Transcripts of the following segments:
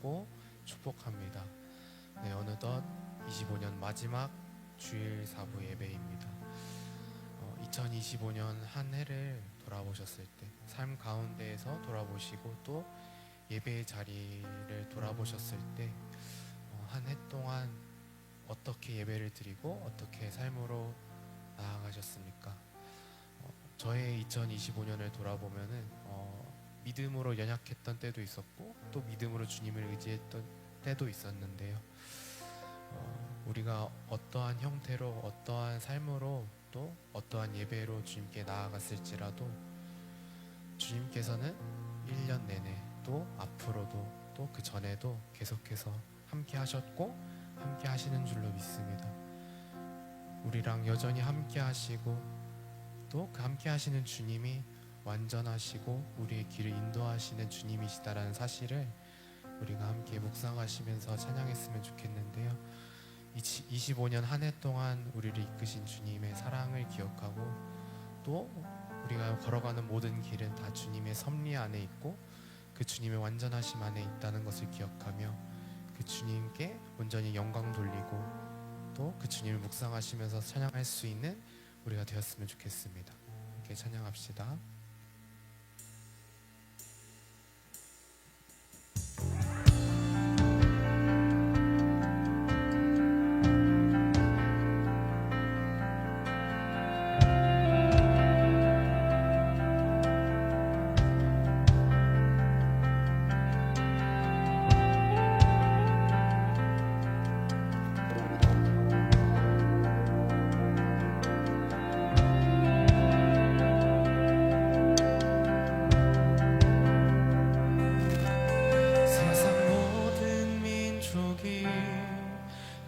기도하고 축복합니다. 네, 어느덧 25년 마지막 주일 4부 예배입니다. 2025년 한 해를 돌아보셨을 때, 삶 가운데에서 돌아보시고 또 예배의 자리를 돌아보셨을 때, 한 해 동안 어떻게 예배를 드리고 어떻게 삶으로 나아가셨습니까? 저의 2025년을 돌아보면은 믿음으로 연약했던 때도 있었고 또 믿음으로 주님을 의지했던 때도 있었는데요. 우리가 어떠한 형태로 어떠한 삶으로 또 어떠한 예배로 주님께 나아갔을지라도 주님께서는 1년 내내 또 앞으로도 또 그 전에도 계속해서 함께 하셨고 함께 하시는 줄로 믿습니다. 우리랑 여전히 함께 하시고 또 그 함께 하시는 주님이 완전하시고 우리의 길을 인도하시는 주님이시다라는 사실을 우리가 함께 묵상하시면서 찬양했으면 좋겠는데요. 25년 한 해 동안 우리를 이끄신 주님의 사랑을 기억하고 또 우리가 걸어가는 모든 길은 다 주님의 섭리 안에 있고 그 주님의 완전하심 안에 있다는 것을 기억하며 그 주님께 온전히 영광 돌리고 또 그 주님을 묵상하시면서 찬양할 수 있는 우리가 되었으면 좋겠습니다. 함께 찬양합시다.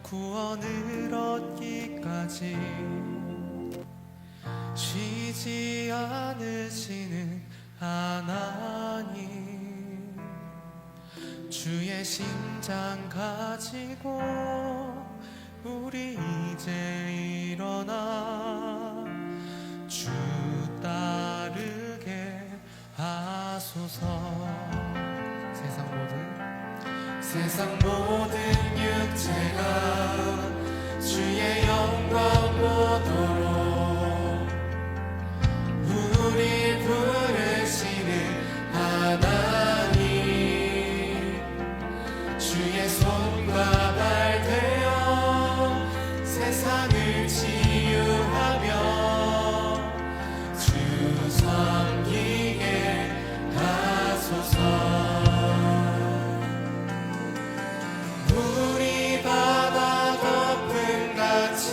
구원을 얻기까지 쉬지 않으시는 하나님, 주의 심장 가지고 우리 이제 일어나 주 따르게 하소서. 세상 모든 육체가 주의 영광 보도록 우리 부르시는 하나님, 주의 손과 발 되어 세상을 치유하며 주 섬기게 하소서. 우리 바다 덮음같이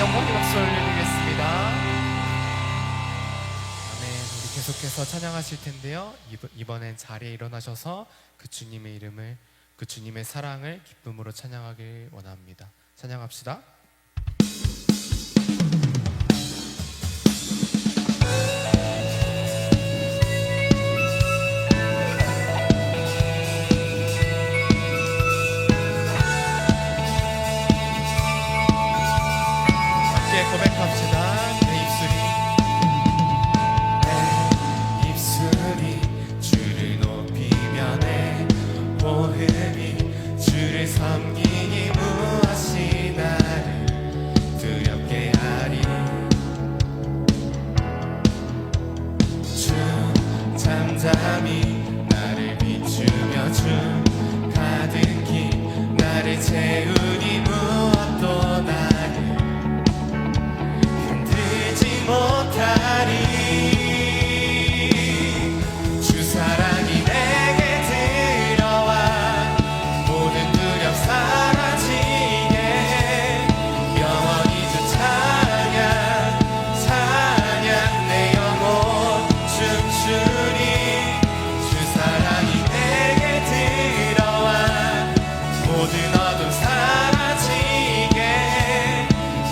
영광의 박수 올려드리겠습니다. 아멘. 우리 계속해서 찬양하실 텐데요. 이번엔 자리에 일어나셔서 그 주님의 이름을, 그 주님의 사랑을 기쁨으로 찬양하길 원합니다. 찬양합시다. 함께 고백합시다. 내 입술이 주를 높이며 내 호흡이 주를 섬기니 무엇이 나를 두렵게 하리. 주 잠잠히 나를 비추며 주 가득히 나를 채우니 무엇도 나를 흔들지 못하리. 주 사랑이 내게 들어와 모든 두려움 사라지게 영원히 주 찬양 찬양 내 영혼 춤추리. 주 사랑이 내게 들어와 모든 어둠 사라지게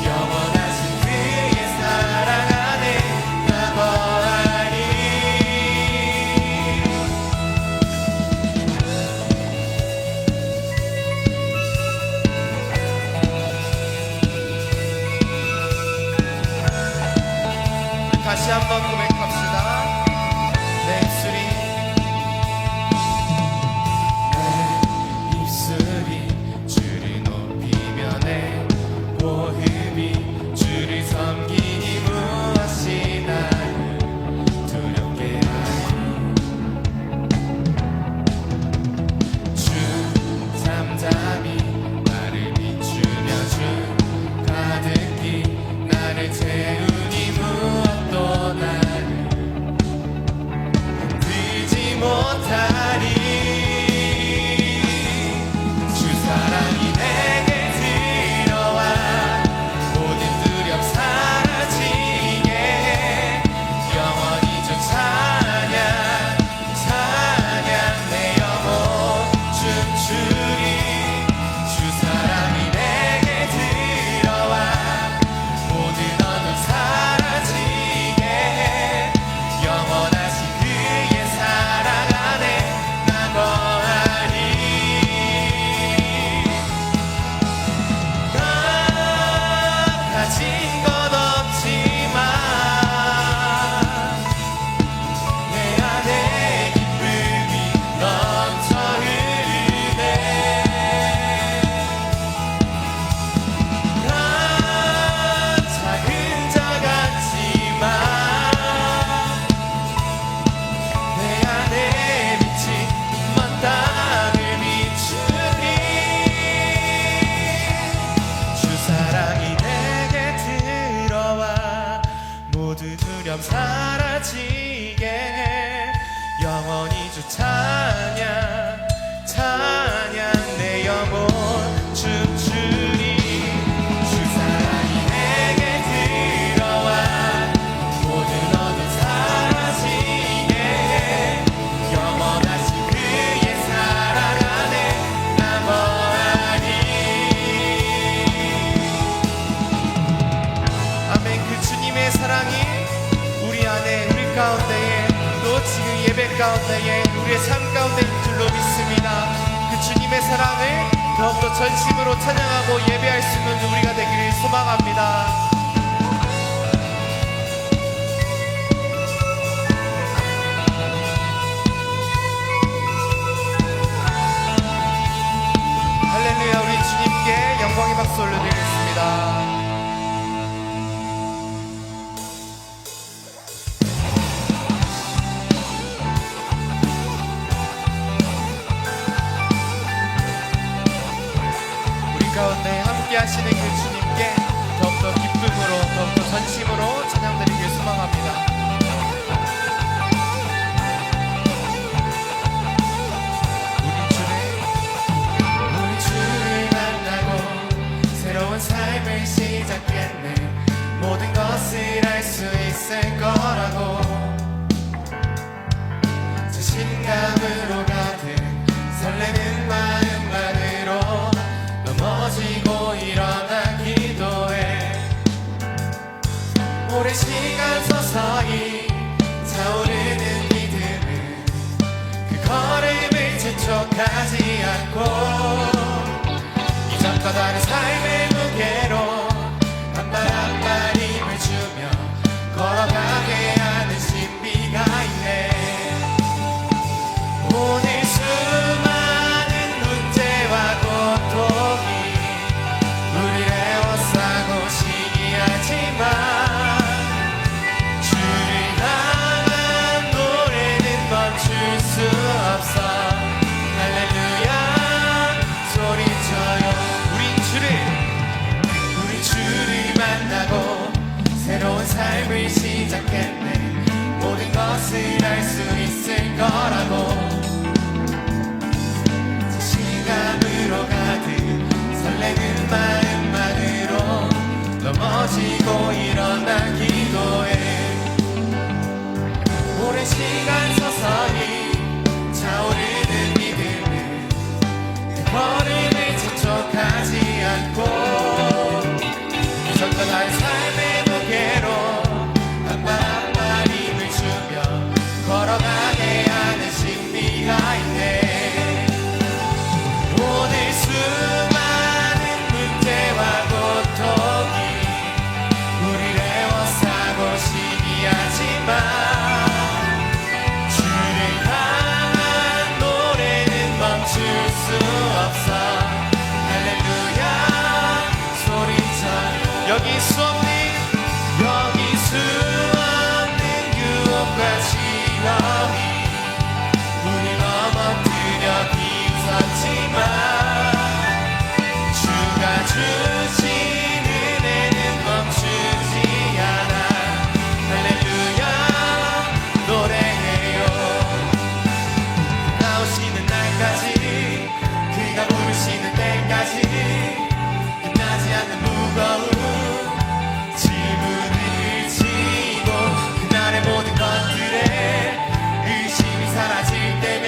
영원하신 그의 사랑 안에 나 거하리. 다시 한번 고백합시다. 내 입술이 내 입술이 주를 높이며 내 호흡이 주를 섬기니 무엇이 나를 두렵게 하리. 주 잠잠히 나를 비추며 주 가득히 나를 채우니 무엇도 나를 흔들지 못하리. 주 사랑이 내게 들어와 모든 두려움 사라지게 영원히 주 찬양 찬양 내 영혼 춤추리. 주 사랑이 내게 들어와 모든 어둠 사라지게 영원하신 그의 사랑 안에 나 거하리. 나 가진 것 없지만 내 안에 기쁨이 넘쳐 흐르네. 나 작은 자 같지만 내 안에 빛이 먼 땅을 비추니. 주 사랑이 내게 들어와 모두 두려움 사라지게 영원히 주 찬양 찬양 내 영혼 춤추리. 주 사랑이 내게 들어와 모든 어둠 사라지게 영원하신 그의 사랑 안에 나 거하리. 아멘. 그 주님의 사랑이 우리 안에, 우리 가운데에, 또 지금 예배 가운데에, 우리의 삶 가운데 있는 줄로 믿습니다. 그 주님의 사랑을 더욱더 전심으로 찬양하고 예배할 수 있는 우리가 되기를 소망합니다. 할렐루야. 우리 주님께 영광의 박수 올려드리겠습니다. 우리 가운데 함께 하시는 그 주님께 더욱더 기쁨으로, 더욱더 전심으로 찬양드리길 소망합니다. 우리 주를 만나고 새로운 삶을 시작했네. 모든 것을 알 수 있을 거라고 자신감으로 가득 설레는 마음만으로 넘어지고 일어나 기도해 오랜 시간 서서히 차오르는 믿음은 그 걸음을 재촉하지 않고 이전과 다른 삶의 무게로 한 발 한 발 힘을 주며 걸어가게 하는 신비가 있네 오늘 수많은 문제와 고통이 우리를 애워싸고 시기하지만 주를 향한 노래는 멈출 수 없어 할렐루야 소리쳐요 우리 주를 만나고 새로운 삶을 시작했네 모든 것을 알 수 있을 거라고 자신감으로 가득 설레는 마음만으로 넘어지고 일어나 기도해 오랜 시간 서서히 차오르는 믿음은 그 걸음을 재촉하지 않고 이전과 다른 삶의 무게로 한 발 한 발 힘을 주며 걸어가게 하는 신비가 있네 오늘 수많은 문제와 고통이 우리를 애워싸고 시기하지만 주를 향한 노래는 멈출 수 없어 할렐루야 소리쳐 여기 수 없는 유혹과 시험이 우리 넘어뜨려 비웃었지만 주가 주신 은혜는 멈추지 않아 할렐루야 노래해요 나오시는 날까지 그가 부르시는 때까지 끝나지 않는 무거운 지문을 지고 그날의 모든 것들에 의심이 사라질 때면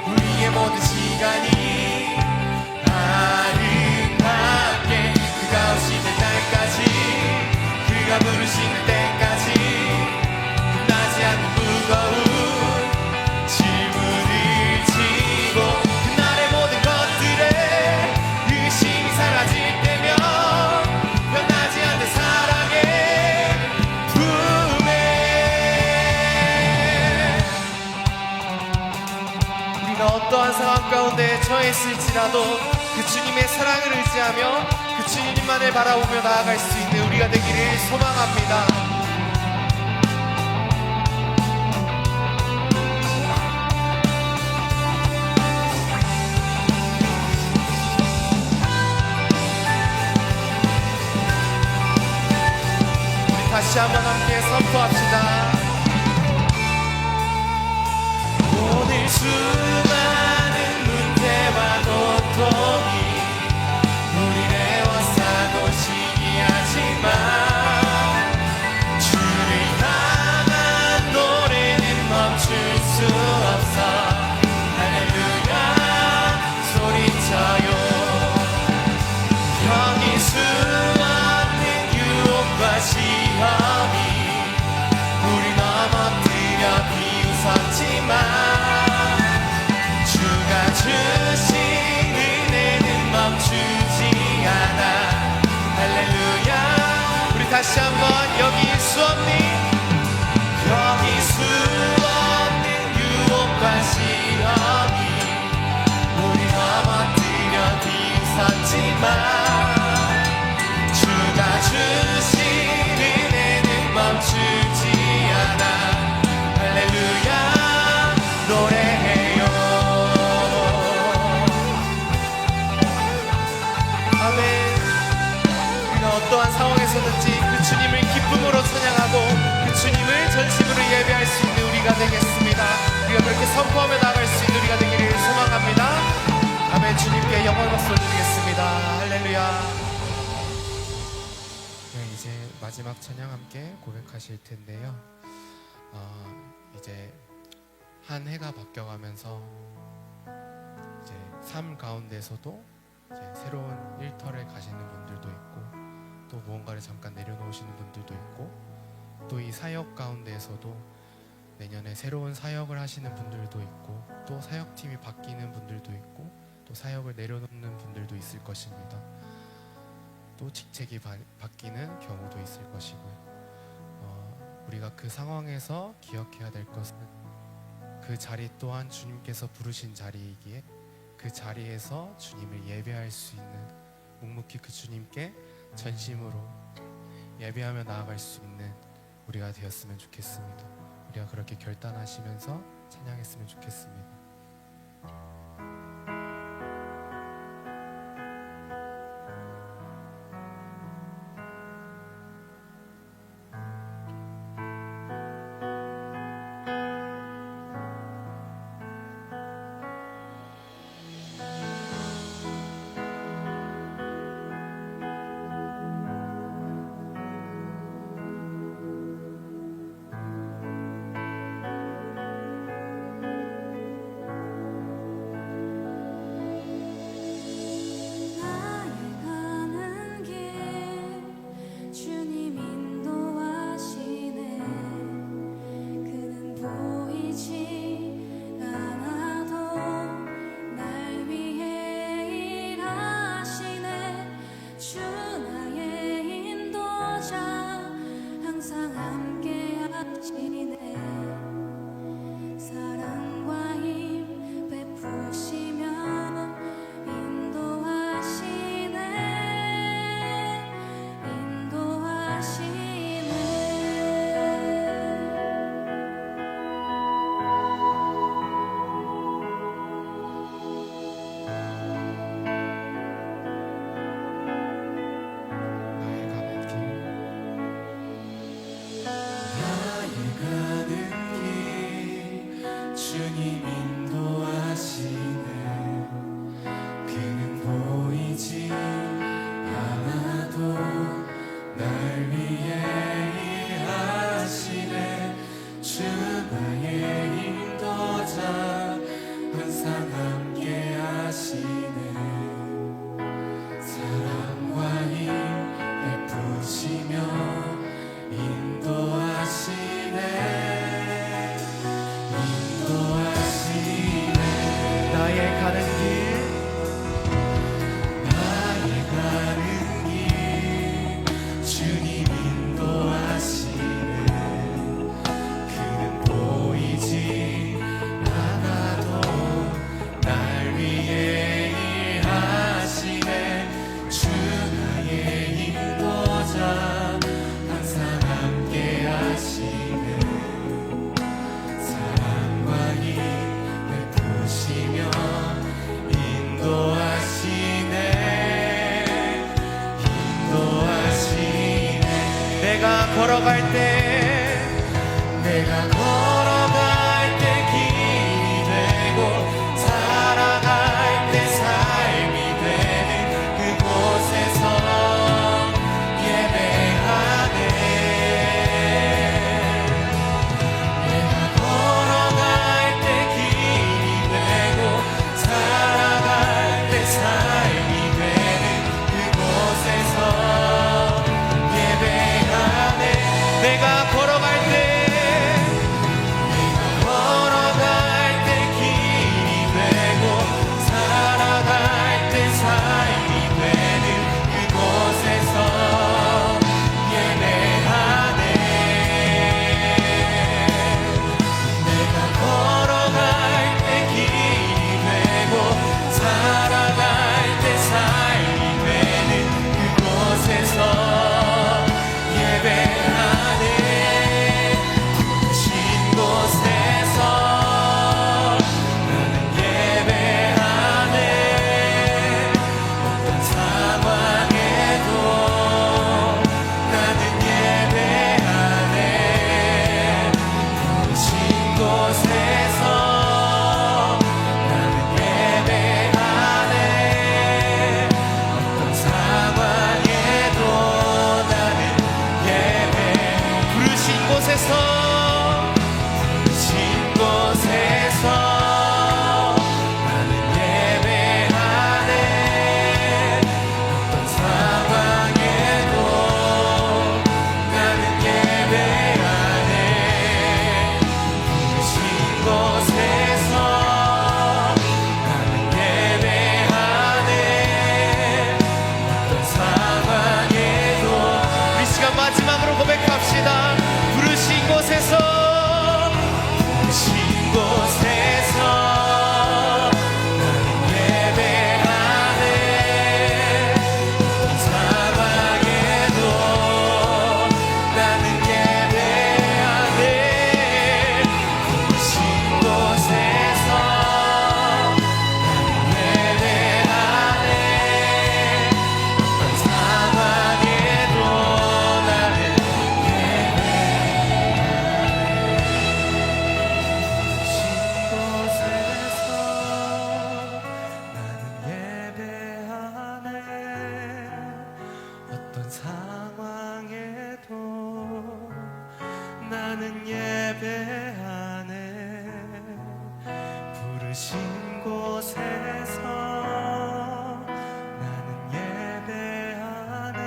우리의 모든 시간이 아름답게 그가 오시는 날까지 그가 부르시는 때까지 끝나지 않는 무거운 지문을 지고 그날의 모든 것들에 의심이 사라질 때면 변하지 않는 사랑의 품에 우리가 어떠한 상황 가운데 처해 있을지라도 그 주님의 사랑을 의지하며 그 주님만을 바라보며 나아갈 수 있는 우리가 되기를 소망합니다. 우리 다시 한번 함께 선포합시다. 오늘 수많은 문제와 고통이 우리를 애워싸고 시기하지만 주를 향한 노래는 멈출 수 없어 할렐루야 소리쳐요 여기 수없는 유혹과 시험이 우리 넘어뜨려 비웃었지만 주가 주신 은혜는 멈추지 않아 할렐루야 우리 다시 한번 여기 수없는 유혹과 시험이 우리 넘어뜨려 비웃었지만 주가 주신 은혜는 멈추지 않아 할렐루야 노래해요 아멘 우리가 어떠한 상황에서든지 그 주님을 기쁨으로 찬양하고 그 주님을 전심으로 예배할 수 있는 우리가 되겠습니다. 우리가 그렇게 선포하며 나아갈 수 있는 우리가 되기를 소망합니다. 아멘 주님께 영광을 박수 드리겠습니다. 할렐루야. 이제 마지막 찬양 함께 고백하실 텐데요. 이제 한 해가 바뀌어가면서 이제 삶 가운데서도 이제 새로운 일터를 가시는 분들도 있고, 또 무언가를 잠깐 내려놓으시는 분들도 있고, 또 이 사역 가운데에서도 내년에 새로운 사역을 하시는 분들도 있고, 또 사역팀이 바뀌는 분들도 있고, 또 사역을 내려놓는 분들도 있을 것입니다. 또 직책이 바뀌는 경우도 있을 것이고요. 우리가 그 상황에서 기억해야 될 것은 그 자리 또한 주님께서 부르신 자리이기에 그 자리에서 주님을 예배할 수 있는, 묵묵히 그 주님께 전심으로 예배하며 나아갈 수 있는 우리가 되었으면 좋겠습니다. 우리가 그렇게 결단하시면서 찬양했으면 좋겠습니다. 걸어갈 때, 내가 걸어갈 때 길이 되고 살아갈 때 삶이 되는 그곳에서 예배하네. 내가 걸어갈 때 길이 되고 살아갈 때 삶이 되는 그곳에서 내가 걸어갈 때 상황에도 나는 예배하네. 부르신 곳에서 나는 예배하네.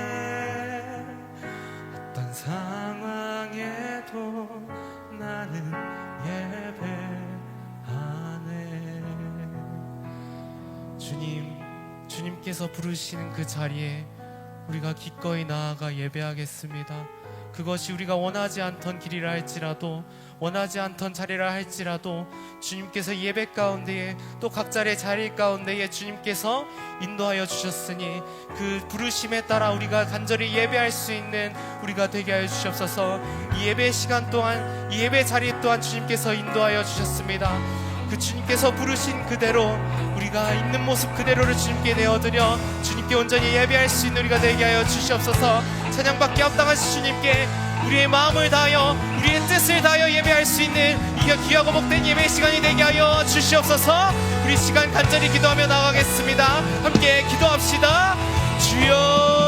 어떤 상황에도 나는 예배하네. 주님께서 부르시는 그 자리에 우리가 기꺼이 나아가 예배하겠습니다. 그것이 우리가 원하지 않던 길이라 할지라도, 원하지 않던 자리라 할지라도 주님께서 예배 가운데에, 또 각자의 자리 가운데에 주님께서 인도하여 주셨으니 그 부르심에 따라 우리가 간절히 예배할 수 있는 우리가 되게 하여 주시옵소서. 이 예배 시간 또한, 이 예배 자리 또한 주님께서 인도하여 주셨습니다. 그 주님께서 부르신 그대로 우리가 있는 모습 그대로를 주님께 내어드려 주님께 온전히 예배할 수 있는 우리가 되게 하여 주시옵소서. 찬양받기 합당하신 주님께 우리의 마음을 다하여, 우리의 뜻을 다하여 예배할 수 있는 이 귀하고 복된 예배 시간이 되게 하여 주시옵소서. 우리 시간 간절히 기도하며 나가겠습니다. 함께 기도합시다. 주여,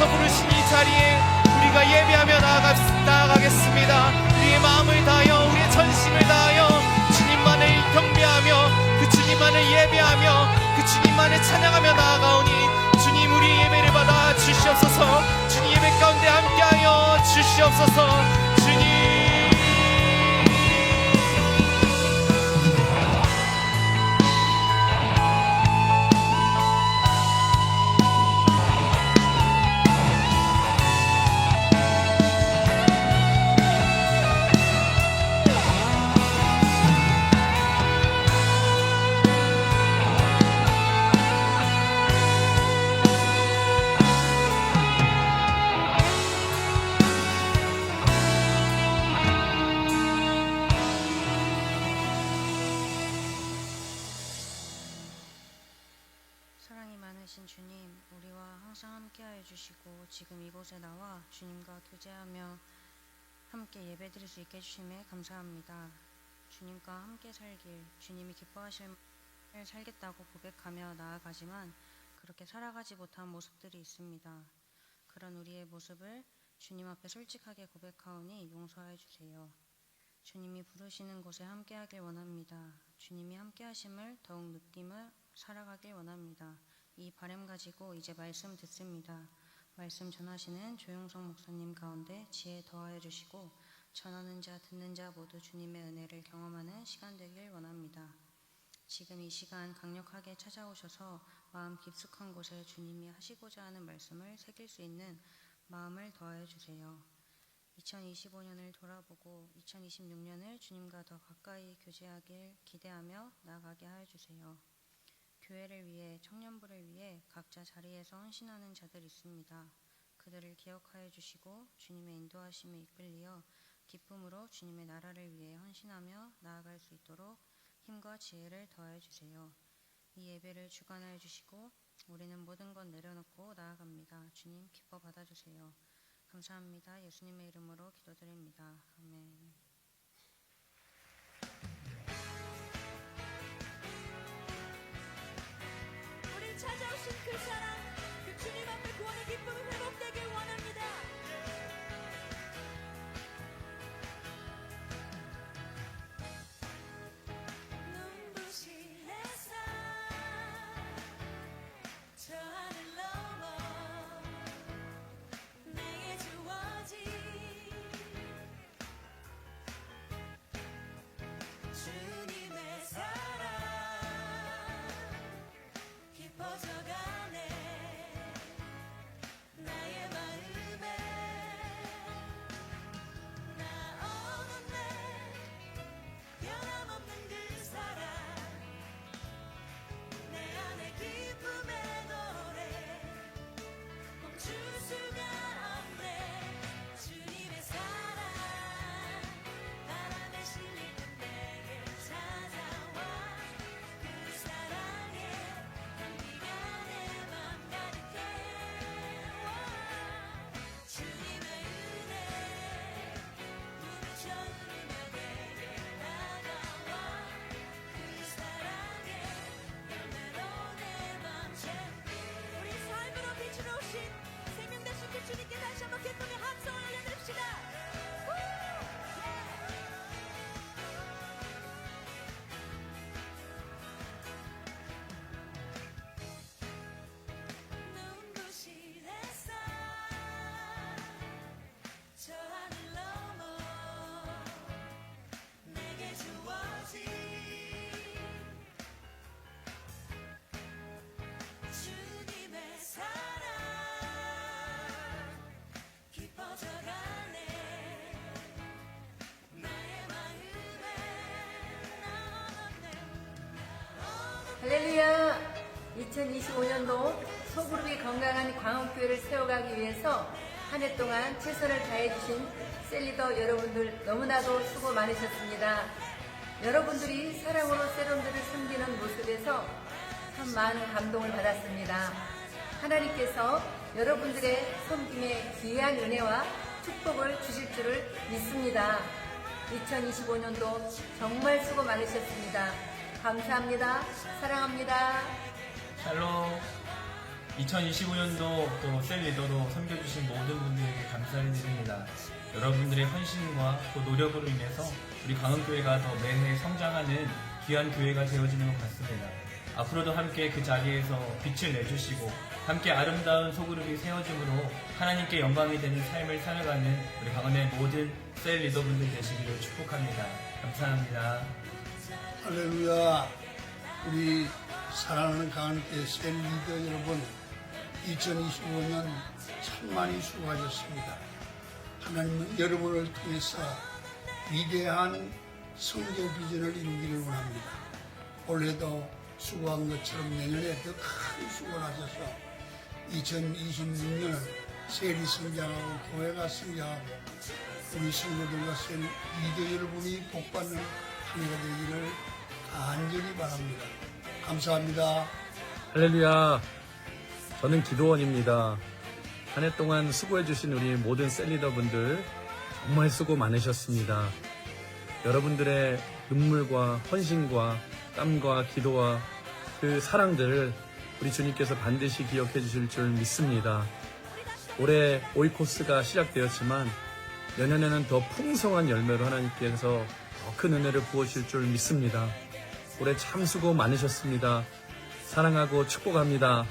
부르신 이 자리에 우리가 예배하며 나아가겠습니다. 우리의 마음을 다하여, 우리의 전심을 다하여 주님만을 경배하며 그 주님만을 예배하며 그 주님만을 찬양하며 나아가오니 주님, 우리 예배를 받아 주시옵소서. 주님 예배 가운데 함께하여 주시옵소서. 주님, 사랑이 많으신 주님, 우리와 항상 함께하여 주시고 지금 이곳에 나와 주님과 교제하며 함께 예배드릴 수 있게 해주심에 감사합니다. 주님과 함께 살길, 주님이 기뻐하실 살겠다고 고백하며 나아가지만 그렇게 살아가지 못한 모습들이 있습니다. 그런 우리의 모습을 주님 앞에 솔직하게 고백하오니 용서하여 주세요. 주님이 부르시는 곳에 함께하길 원합니다. 주님이 함께하심을 더욱 느끼며 살아가길 원합니다. 이 바람 가지고 이제 말씀 듣습니다. 말씀 전하시는 조용성 목사님 가운데 지혜 더하여 주시고 전하는 자 듣는 자 모두 주님의 은혜를 경험하는 시간 되길 원합니다. 지금 이 시간 강력하게 찾아오셔서 마음 깊숙한 곳에 주님이 하시고자 하는 말씀을 새길 수 있는 마음을 더하여 주세요. 2025년을 돌아보고 2026년을 주님과 더 가까이 교제하길 기대하며 나아가게 하여 주세요. 교회를 위해, 청년부를 위해 각자 자리에서 헌신하는 자들이 있습니다. 그들을 기억하여 주시고 주님의 인도하심에 이끌리어 기쁨으로 주님의 나라를 위해 헌신하며 나아갈 수 있도록 힘과 지혜를 더하여 주세요. 이 예배를 주관하여 주시고 우리는 모든 것 내려놓고 나아갑니다. 주님 기뻐 받아주세요. 감사합니다. 예수님의 이름으로 기도드립니다. 아멘. 우리 찾아오신 그 사랑, 그 주님 앞에 구원의 기쁨이 회복되길 원합니다. 눈부신 햇살 저 하늘 넘어 내게 주어진 주님의 사랑 깊어져가네 나의 마음에 2025년도 소그룹이 건강한 광업교회를 세워가기 위해서 한 해 동안 최선을 다해주신 셀리더 여러분들 너무나도 수고 많으셨습니다. 여러분들이 사랑으로 세럼들을 섬기는 모습에서 참 많은 감동을 받았습니다. 하나님께서 여러분들의 섬김에 귀한 은혜와 축복을 주실 줄을 믿습니다. 2025년도 정말 수고 많으셨습니다. 감사합니다. 사랑합니다. 샬롬. 2025년도 또 셀 리더로 섬겨주신 모든 분들에게 감사를 드립니다. 여러분들의 헌신과 또 노력으로 인해서 우리 광흥교회가 더 매해 성장하는 귀한 교회가 되어지는 것 같습니다. 앞으로도 함께 그 자리에서 빛을 내주시고 함께 아름다운 소그룹이 세워짐으로 하나님께 영광이 되는 삶을 살아가는 우리 광흥의 모든 셀 리더분들 되시기를 축복합니다. 감사합니다. 할렐루야. 우리 사랑하는 강한교회 셀 리더 여러분, 2025년 참 많이 수고하셨습니다. 하나님은 여러분을 통해서 위대한 성경 비전을 이루기를 원합니다. 올해도 수고한 것처럼 내년에 더 큰 수고를 하셔서 2026년 셀이 성장하고 교회가 성장하고 우리 성도들과 셀 리더 여러분이 복받는 한 해가 되기를 간절히 바랍니다. 감사합니다. 할렐루야. 저는 기도원입니다. 한 해 동안 수고해주신 우리 모든 셀리더분들 정말 수고 많으셨습니다. 여러분들의 눈물과 헌신과 땀과 기도와 그 사랑들을 우리 주님께서 반드시 기억해 주실 줄 믿습니다. 올해 오이코스가 시작되었지만 내년에는 더 풍성한 열매로 하나님께서 더 큰 은혜를 부어주실 줄 믿습니다. 올해 참 수고 많으셨습니다. 사랑하고 축복합니다.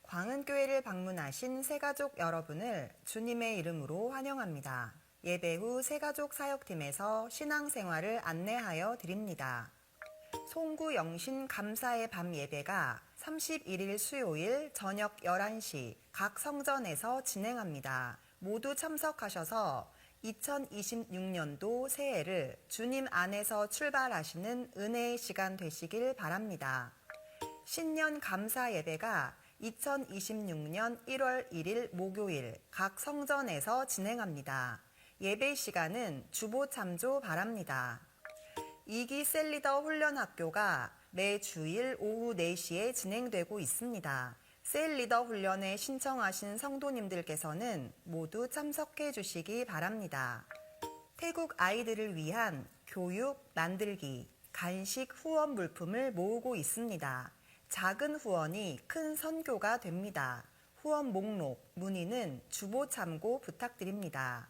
광흥교회를 방문하신 새가족 여러분을 주님의 이름으로 환영합니다. 예배 후 새가족 사역팀에서 신앙생활을 안내하여 드립니다. 송구 영신 감사의 밤 예배가 31일 수요일 저녁 11시 각 성전에서 진행합니다. 모두 참석하셔서 2026년도 새해를 주님 안에서 출발하시는 은혜의 시간 되시길 바랍니다. 신년 감사 예배가 2026년 1월 1일 목요일 각 성전에서 진행합니다. 예배 시간은 주보 참조 바랍니다. 2기 셀리더 훈련학교가 매 주일 오후 4시에 진행되고 있습니다. 셀리더 훈련에 신청하신 성도님들께서는 모두 참석해 주시기 바랍니다. 태국 아이들을 위한 교육, 만들기, 간식 후원 물품을 모으고 있습니다. 작은 후원이 큰 선교가 됩니다. 후원 목록, 문의는 주보 참고 부탁드립니다.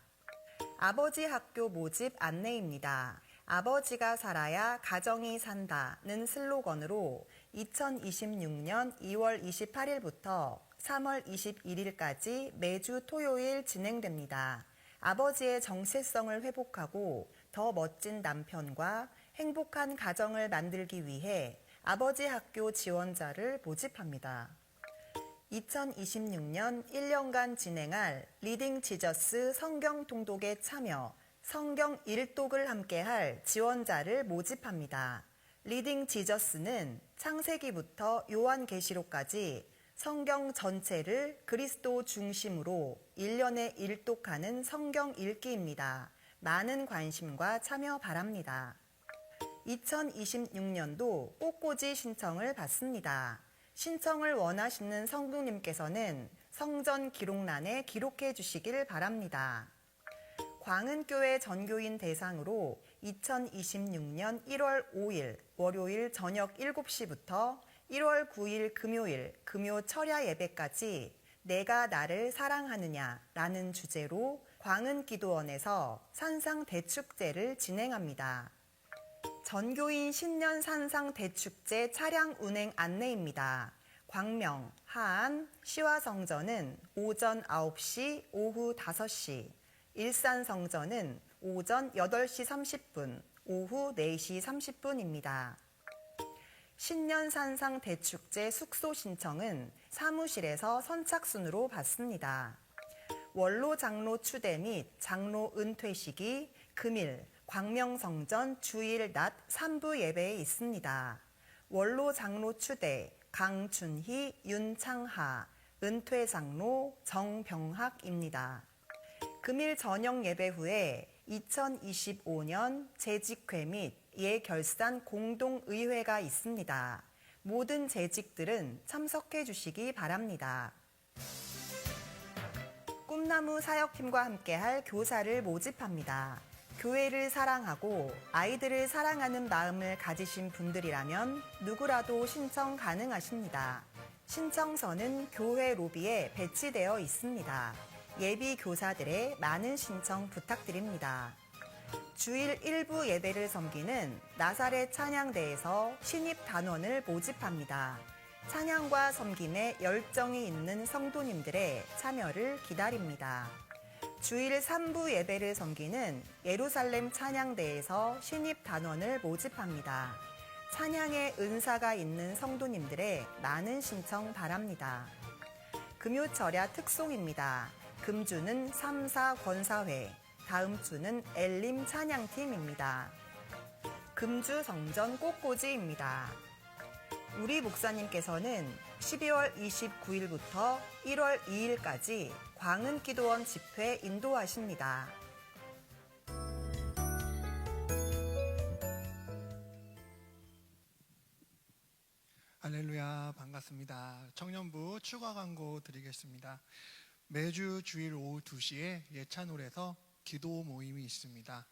아버지 학교 모집 안내입니다. 아버지가 살아야 가정이 산다는 슬로건으로 2026년 2월 28일부터 3월 21일까지 매주 토요일 진행됩니다. 아버지의 정체성을 회복하고 더 멋진 남편과 행복한 가정을 만들기 위해 아버지 학교 지원자를 모집합니다. 2026년 1년간 진행할 리딩 지저스 성경 통독에 참여, 성경 일독을 함께할 지원자를 모집합니다. 리딩 지저스는 창세기부터 요한계시록까지 성경 전체를 그리스도 중심으로 1년에 일독하는 성경 읽기입니다. 많은 관심과 참여 바랍니다. 2026년도 꽃꽂이 신청을 받습니다. 신청을 원하시는 성도님께서는 성전 기록란에 기록해 주시길 바랍니다. 광흥교회 전교인 대상으로 2026년 1월 5일 월요일 저녁 7시부터 1월 9일 금요일 금요 철야 예배까지 내가 나를 사랑하느냐 라는 주제로 광흥기도원에서 산상 대축제를 진행합니다. 전교인 신년 산상 대축제 차량 운행 안내입니다. 광명, 하안, 시화성전은 오전 9시, 오후 5시, 일산 성전은 오전 8시 30분, 오후 4시 30분입니다. 신년 산상 대축제 숙소 신청은 사무실에서 선착순으로 받습니다. 원로 장로 추대 및 장로 은퇴 시기 금일 광명성전 주일 낮 3부 예배에 있습니다. 원로 장로 추대 강춘희, 윤창하, 은퇴 장로 정병학입니다. 금일 저녁 예배 후에 2025년 재직회 및 예결산 공동의회가 있습니다. 모든 재직들은 참석해 주시기 바랍니다. 꿈나무 사역팀과 함께할 교사를 모집합니다. 교회를 사랑하고 아이들을 사랑하는 마음을 가지신 분들이라면 누구라도 신청 가능하십니다. 신청서는 교회 로비에 배치되어 있습니다. 예비 교사들의 많은 신청 부탁드립니다. 주일 1부 예배를 섬기는 나사렛 찬양대에서 신입 단원을 모집합니다. 찬양과 섬김에 열정이 있는 성도님들의 참여를 기다립니다. 주일 3부 예배를 섬기는 예루살렘 찬양대에서 신입 단원을 모집합니다. 찬양의 은사가 있는 성도님들의 많은 신청 바랍니다. 금요철야 특송입니다. 금주는 3사 권사회, 다음 주는 엘림 찬양팀입니다. 금주 성전 꽃꽂이입니다. 우리 목사님께서는 12월 29일부터 1월 2일까지 광은기도원 집회 인도하십니다. 할렐루야, 반갑습니다. 청년부 추가 광고 드리겠습니다. 매주 주일 오후 2시에 예찬홀에서 기도 모임이 있습니다.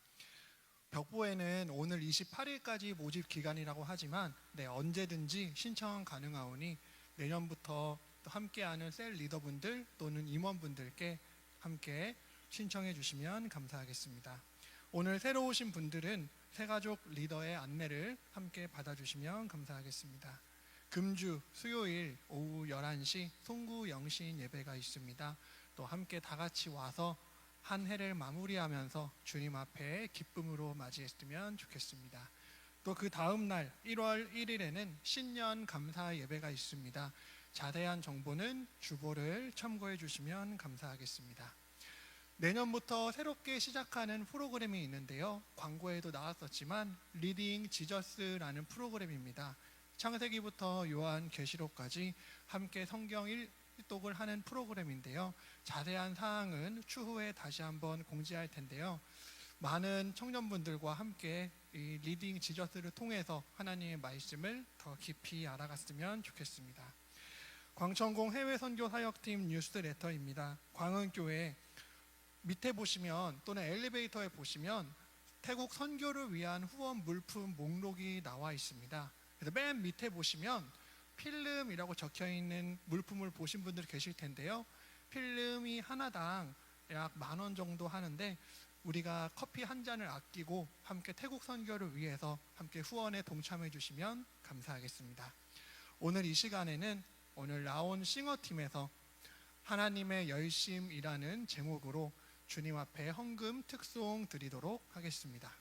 벽보에는 오늘 28일까지 모집 기간이라고 하지만 언제든지 신청 가능하오니 내년부터 함께하는 셀 리더분들 또는 임원분들께 함께 신청해 주시면 감사하겠습니다. 오늘 새로 오신 분들은 새가족 리더의 안내를 함께 받아주시면 감사하겠습니다. 금주 수요일 오후 11시 송구 영신 예배가 있습니다. 또 함께 다 같이 와서 한 해를 마무리하면서 주님 앞에 기쁨으로 맞이했으면 좋겠습니다. 또 그 다음 날 1월 1일에는 신년 감사 예배가 있습니다. 자세한 정보는 주보를 참고해 주시면 감사하겠습니다. 내년부터 새롭게 시작하는 프로그램이 있는데요. 광고에도 나왔었지만 리딩 지저스라는 프로그램입니다. 창세기부터 요한계시록까지 함께 성경 일독을 하는 프로그램인데요. 자세한 사항은 추후에 다시 한번 공지할 텐데요. 많은 청년분들과 함께 이 리딩 지저스를 통해서 하나님의 말씀을 더 깊이 알아갔으면 좋겠습니다. 광천공 해외선교 사역팀 뉴스레터입니다. 광은교회 밑에 보시면 또는 엘리베이터에 보시면 태국 선교를 위한 후원 물품 목록이 나와 있습니다. 그래서 맨 밑에 보시면 필름이라고 적혀있는 물품을 보신 분들 계실 텐데요. 필름이 하나당 약 10,000원 정도 하는데 우리가 커피 한 잔을 아끼고 함께 태국 선교를 위해서 함께 후원에 동참해 주시면 감사하겠습니다. 오늘 이 시간에는 오늘 라온 싱어팀에서 하나님의 열심이라는 제목으로 주님 앞에 헌금 특송 드리도록 하겠습니다.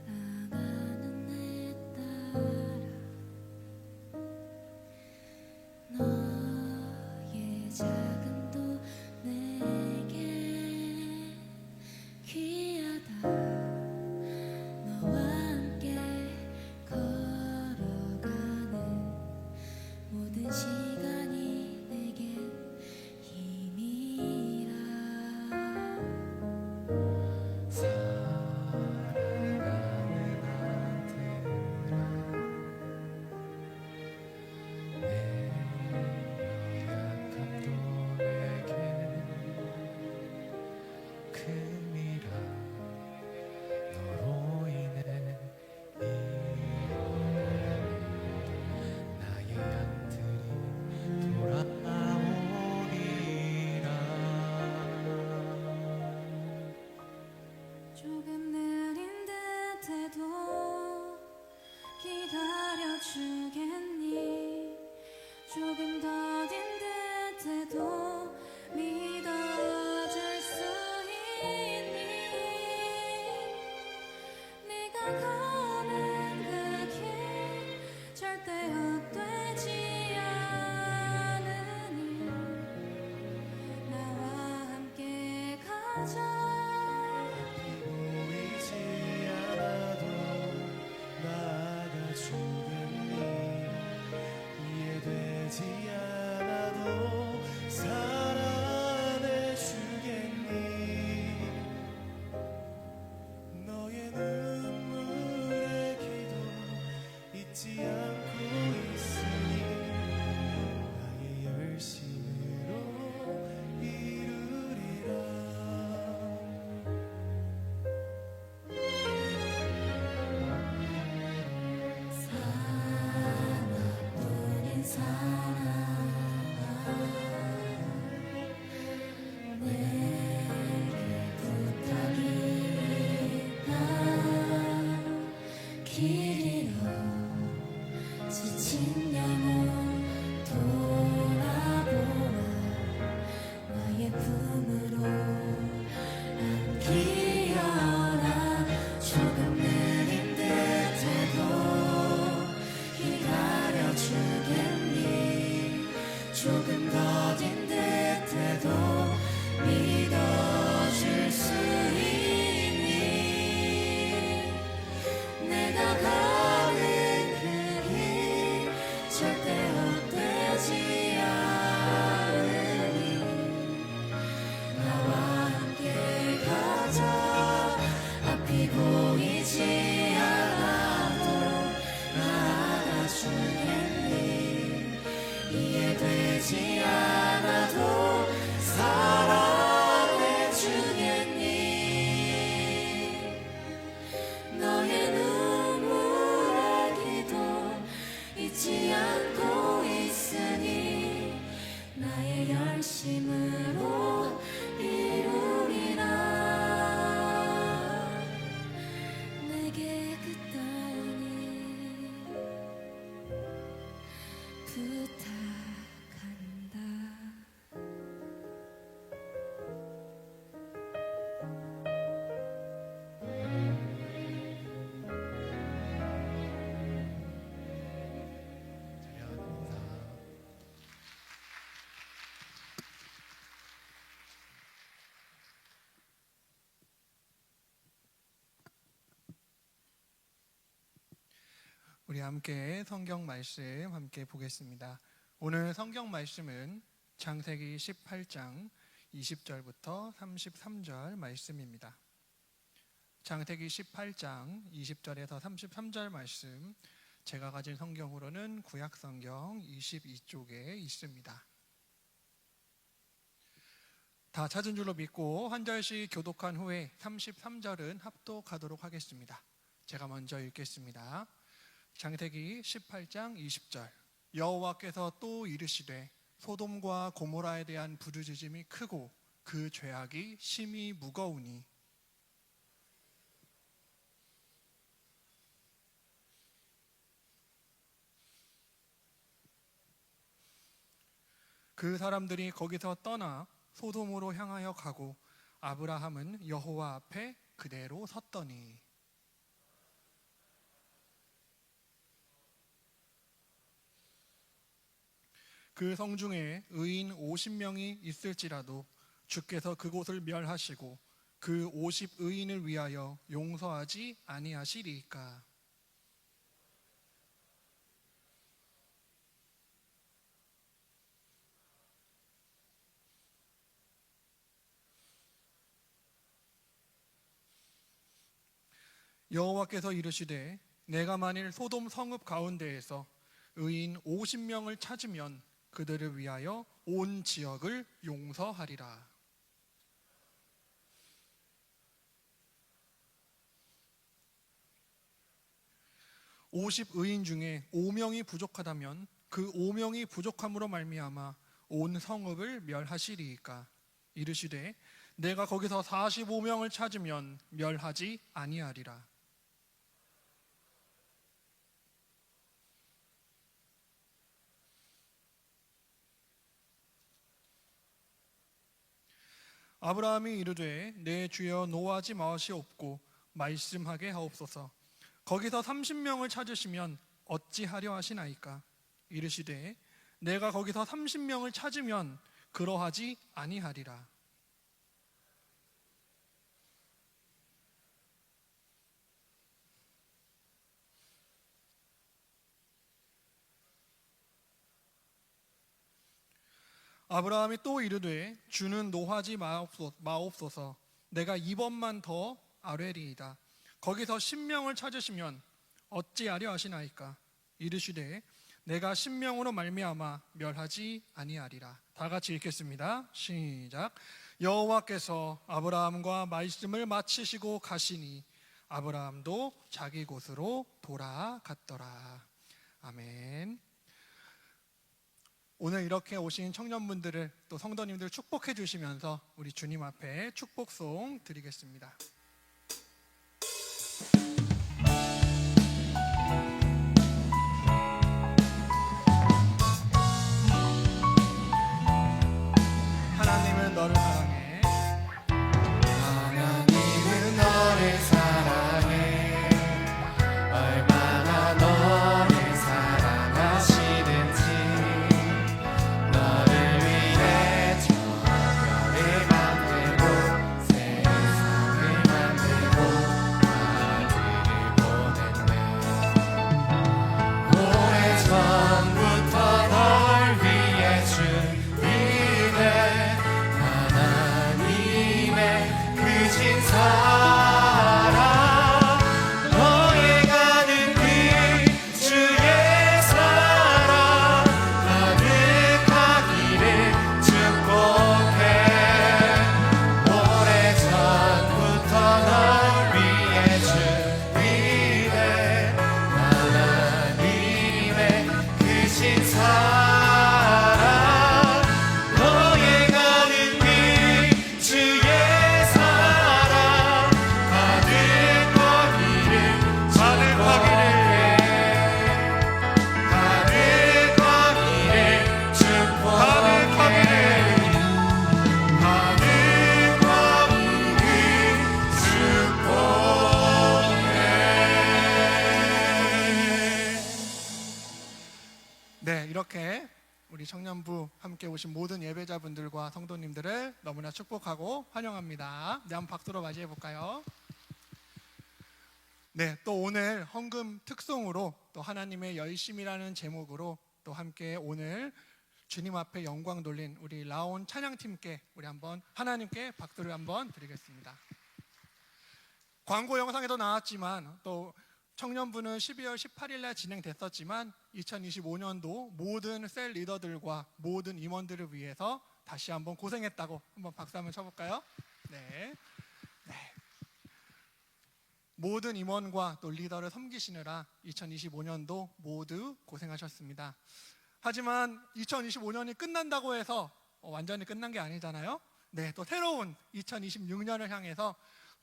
사랑하는 내 딸아 너의 작은 도 내게 보이지 않아도 나아가주겠니 이해되지 않아도 사랑해주겠니 너의 눈물의 기도 잊지 않고 있으니 나의 열심으로 이루리라 하나뿐인 사랑 내게 부탁이 있다 길 잃어 지친 영혼 돌아보아 나의 품으로 안기어라 조금 느린 듯해도 기다려주겠니 조금 더딘 듯해도 믿어줄 수 있니 내가 가는 그 길 절대 헛되지 않으니 나와 함께 가자 앞이 보이지 않아도 나아가주겠니 이해되지 않아도 사랑해주겠니 너의 눈물의 기도 잊지 않고 있으니 나의 열심으로 이루리라 내게 그따위 부탁한다 우리 함께 성경 말씀 함께 보겠습니다. 오늘 성경 말씀은 창세기 18장 20절부터 33절 말씀입니다. 창세기 18장 20절에서 33절 말씀, 제가 가진 성경으로는 구약 성경 22쪽에 있습니다. 다 찾은 줄로 믿고 한 절씩 교독한 후에 33절은 합독하도록 하겠습니다. 제가 먼저 읽겠습니다. 창세기 18장 20절. 여호와께서 또 이르시되 소돔과 고모라에 대한 부르짖음이 크고 그 죄악이 심히 무거우니 그 사람들이 거기서 떠나 소돔으로 향하여 가고 아브라함은 여호와 앞에 그대로 섰더니 그 성중에 의인 50명이 있을지라도 주께서 그곳을 멸하시고 그 50의인을 위하여 용서하지 아니하시리이까. 여호와께서 이르시되 내가 만일 소돔 성읍 가운데에서 의인 50명을 찾으면 그들을 위하여 온 지역을 용서하리라. (50의인) 중에 5명이 부족하다면 그 5명이 부족함으로 말미암아 온 성읍을 멸하시리이까. 이르시되 내가 거기서 45명을 찾으면 멸하지 아니하리라. 아브라함이 이르되 내 주여 노하지 마시옵고 말씀하게 하옵소서. 거기서 30명을 찾으시면 어찌하려 하시나이까. 이르시되 내가 거기서 30명을 찾으면 그러하지 아니하리라. 아브라함이 또 이르되 주는 노하지 마옵소서. 내가 2번만 더 아뢰리이다. 거기서 신명을 찾으시면 어찌하려 하시나이까. 이르시되 내가 신명으로 말미암아 멸하지 아니하리라. 다 같이 읽겠습니다. 시작. 여호와께서 아브라함과 말씀을 마치시고 가시니 아브라함도 자기 곳으로 돌아갔더라. 아멘. 오늘 이렇게 오신 청년분들을 또 성도님들 축복해 주시면서 우리 주님 앞에 축복송 드리겠습니다. 하나님은 너를 사랑해. 하나님은 너를 사랑해. 얼마나 너를 사랑하시는지 너를 위해 저 별을 만들고 세상을 만들고 아들을 보냈네. 오래전부터 널 위해 준비된 하나님의 크신 사랑 너의 가는 길 주의 사랑 가득하기를 축복해. 오래전부터 널 위해 준비된 하나님의 크신 사랑 너의 가는 길 주의 사랑 가득하기를 네, 이렇게 우리 청년부 함께 오신 모든 예배자분들과 성도님들을 너무나 축복하고 환영합니다. 네, 한번 박수로 맞이해 볼까요? 네, 또 오늘 헌금 특송으로 또 하나님의 열심이라는 제목으로 또 함께 오늘 주님 앞에 영광 돌린 우리 라온 찬양팀께 우리 한번 하나님께 박수를 한번 드리겠습니다. 광고 영상에도 나왔지만 또 청년부는 12월 18일 날 진행됐었지만 2025년도 모든 셀 리더들과 모든 임원들을 위해서 다시 한번 고생했다고 한번 박수 한번 쳐볼까요? 네. 모든 임원과 또 리더를 섬기시느라 2025년도 모두 고생하셨습니다. 하지만 2025년이 끝난다고 해서 완전히 끝난 게 아니잖아요. 네, 또 새로운 2026년을 향해서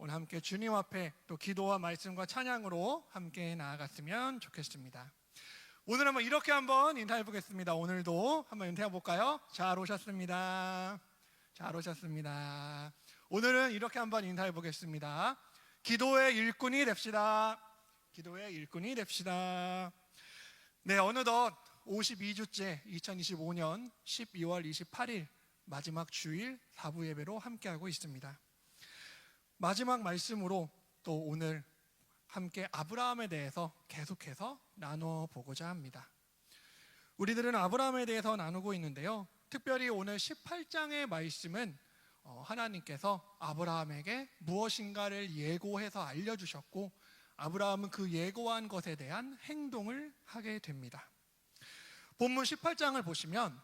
오늘 함께 주님 앞에 또 기도와 말씀과 찬양으로 함께 나아갔으면 좋겠습니다. 오늘 한번 이렇게 한번 인사해 보겠습니다. 오늘도 한번 인사해 볼까요? 잘 오셨습니다. 잘 오셨습니다. 오늘은 이렇게 한번 인사해 보겠습니다. 기도의 일꾼이 됩시다. 기도의 일꾼이 됩시다. 네, 어느덧 52주째 2025년 12월 28일 마지막 주일 4부 예배로 함께하고 있습니다. 마지막 말씀으로 또 오늘 함께 아브라함에 대해서 계속해서 나눠보고자 합니다. 우리들은 아브라함에 대해서 나누고 있는데요. 특별히 오늘 18장의 말씀은 하나님께서 아브라함에게 무엇인가를 예고해서 알려주셨고 아브라함은 그 예고한 것에 대한 행동을 하게 됩니다. 본문 18장을 보시면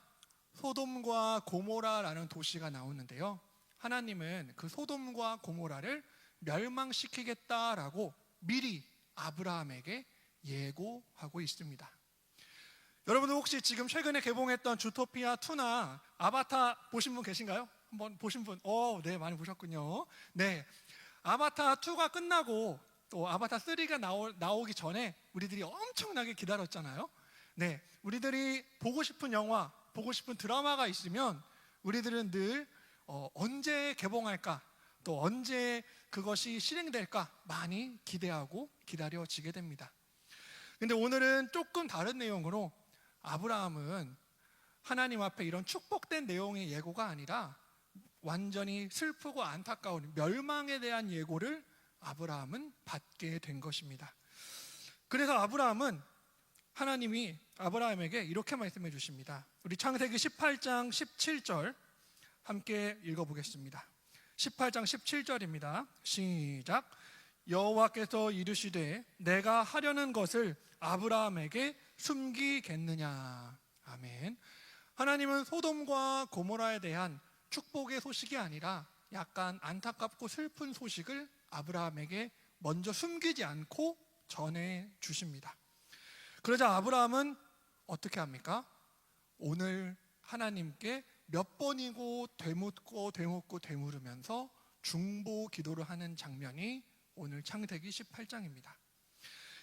소돔과 고모라라는 도시가 나오는데요. 하나님은 그 소돔과 고모라를 멸망시키겠다라고 미리 아브라함에게 예고하고 있습니다. 여러분들 혹시 지금 최근에 개봉했던 주토피아 2나 아바타 보신 분 계신가요? 한번 보신 분? 네, 많이 보셨군요. 네, 아바타 2가 끝나고 또 아바타 3가 나오기 전에 우리들이 엄청나게 기다렸잖아요. 네, 우리들이 보고 싶은 영화, 보고 싶은 드라마가 있으면 우리들은 늘 언제 개봉할까, 또 언제 그것이 실행될까 많이 기대하고 기다려지게 됩니다. 근데 오늘은 조금 다른 내용으로 아브라함은 하나님 앞에 이런 축복된 내용의 예고가 아니라 완전히 슬프고 안타까운 멸망에 대한 예고를 아브라함은 받게 된 것입니다. 그래서 아브라함은 하나님이 아브라함에게 이렇게 말씀해 주십니다. 우리 창세기 18장 17절 함께 읽어보겠습니다. 18장 17절입니다. 시작. 여호와께서 이르시되 내가 하려는 것을 아브라함에게 숨기겠느냐. 아멘. 하나님은 소돔과 고모라에 대한 축복의 소식이 아니라 약간 안타깝고 슬픈 소식을 아브라함에게 먼저 숨기지 않고 전해 주십니다. 그러자 아브라함은 어떻게 합니까? 오늘 하나님께 몇 번이고 되묻으면서 중보 기도를 하는 장면이 오늘 창세기 18장입니다.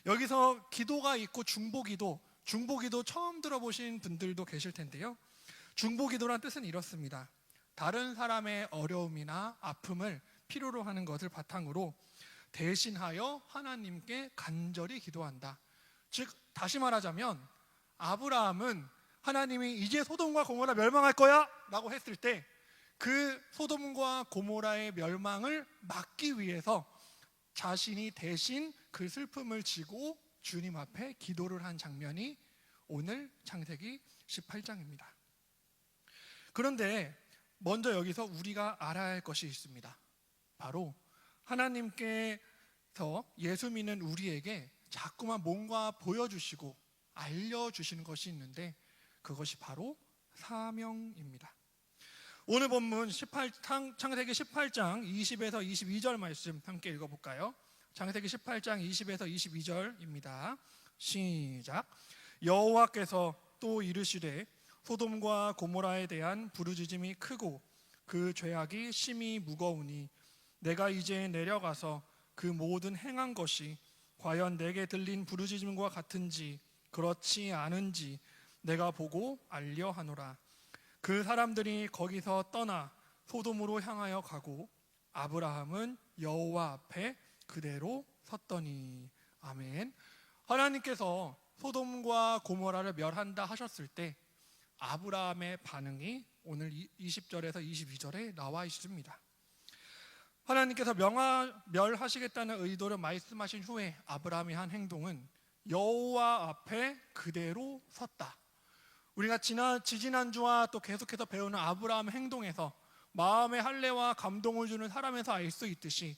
여기서 기도가 있고 중보 기도 처음 들어보신 분들도 계실 텐데요. 중보 기도란 뜻은 이렇습니다. 다른 사람의 어려움이나 아픔을 필요로 하는 것을 바탕으로 대신하여 하나님께 간절히 기도한다. 즉 다시 말하자면 아브라함은 하나님이 이제 소돔과 고모라 멸망할 거야 라고 했을 때 그 소돔과 고모라의 멸망을 막기 위해서 자신이 대신 그 슬픔을 지고 주님 앞에 기도를 한 장면이 오늘 창세기 18장입니다. 그런데 먼저 여기서 우리가 알아야 할 것이 있습니다. 바로 하나님께서 예수 믿는 우리에게 자꾸만 뭔가 보여주시고 알려주시는 것이 있는데 그것이 바로 사명입니다. 오늘 본문 창세기 18장 20에서 22절 말씀 함께 읽어볼까요? 창세기 18장 20에서 22절입니다. 시작. 여호와께서 또 이르시되 소돔과 고모라에 대한 부르짖음이 크고 그 죄악이 심히 무거우니 내가 이제 내려가서 그 모든 행한 것이 과연 내게 들린 부르짖음과 같은지 그렇지 않은지 내가 보고 알려 하노라. 그 사람들이 거기서 떠나 소돔으로 향하여 가고 아브라함은 여호와 앞에 그대로 섰더니. 아멘. 하나님께서 소돔과 고모라를 멸한다 하셨을 때 아브라함의 반응이 오늘 20절에서 22절에 나와 있습니다. 하나님께서 멸하시겠다는 의도를 말씀하신 후에 아브라함이 한 행동은 여호와 앞에 그대로 섰다. 우리가 지지난주와 또 계속해서 배우는 아브라함 행동에서 마음의 할례와 감동을 주는 사람에서 알 수 있듯이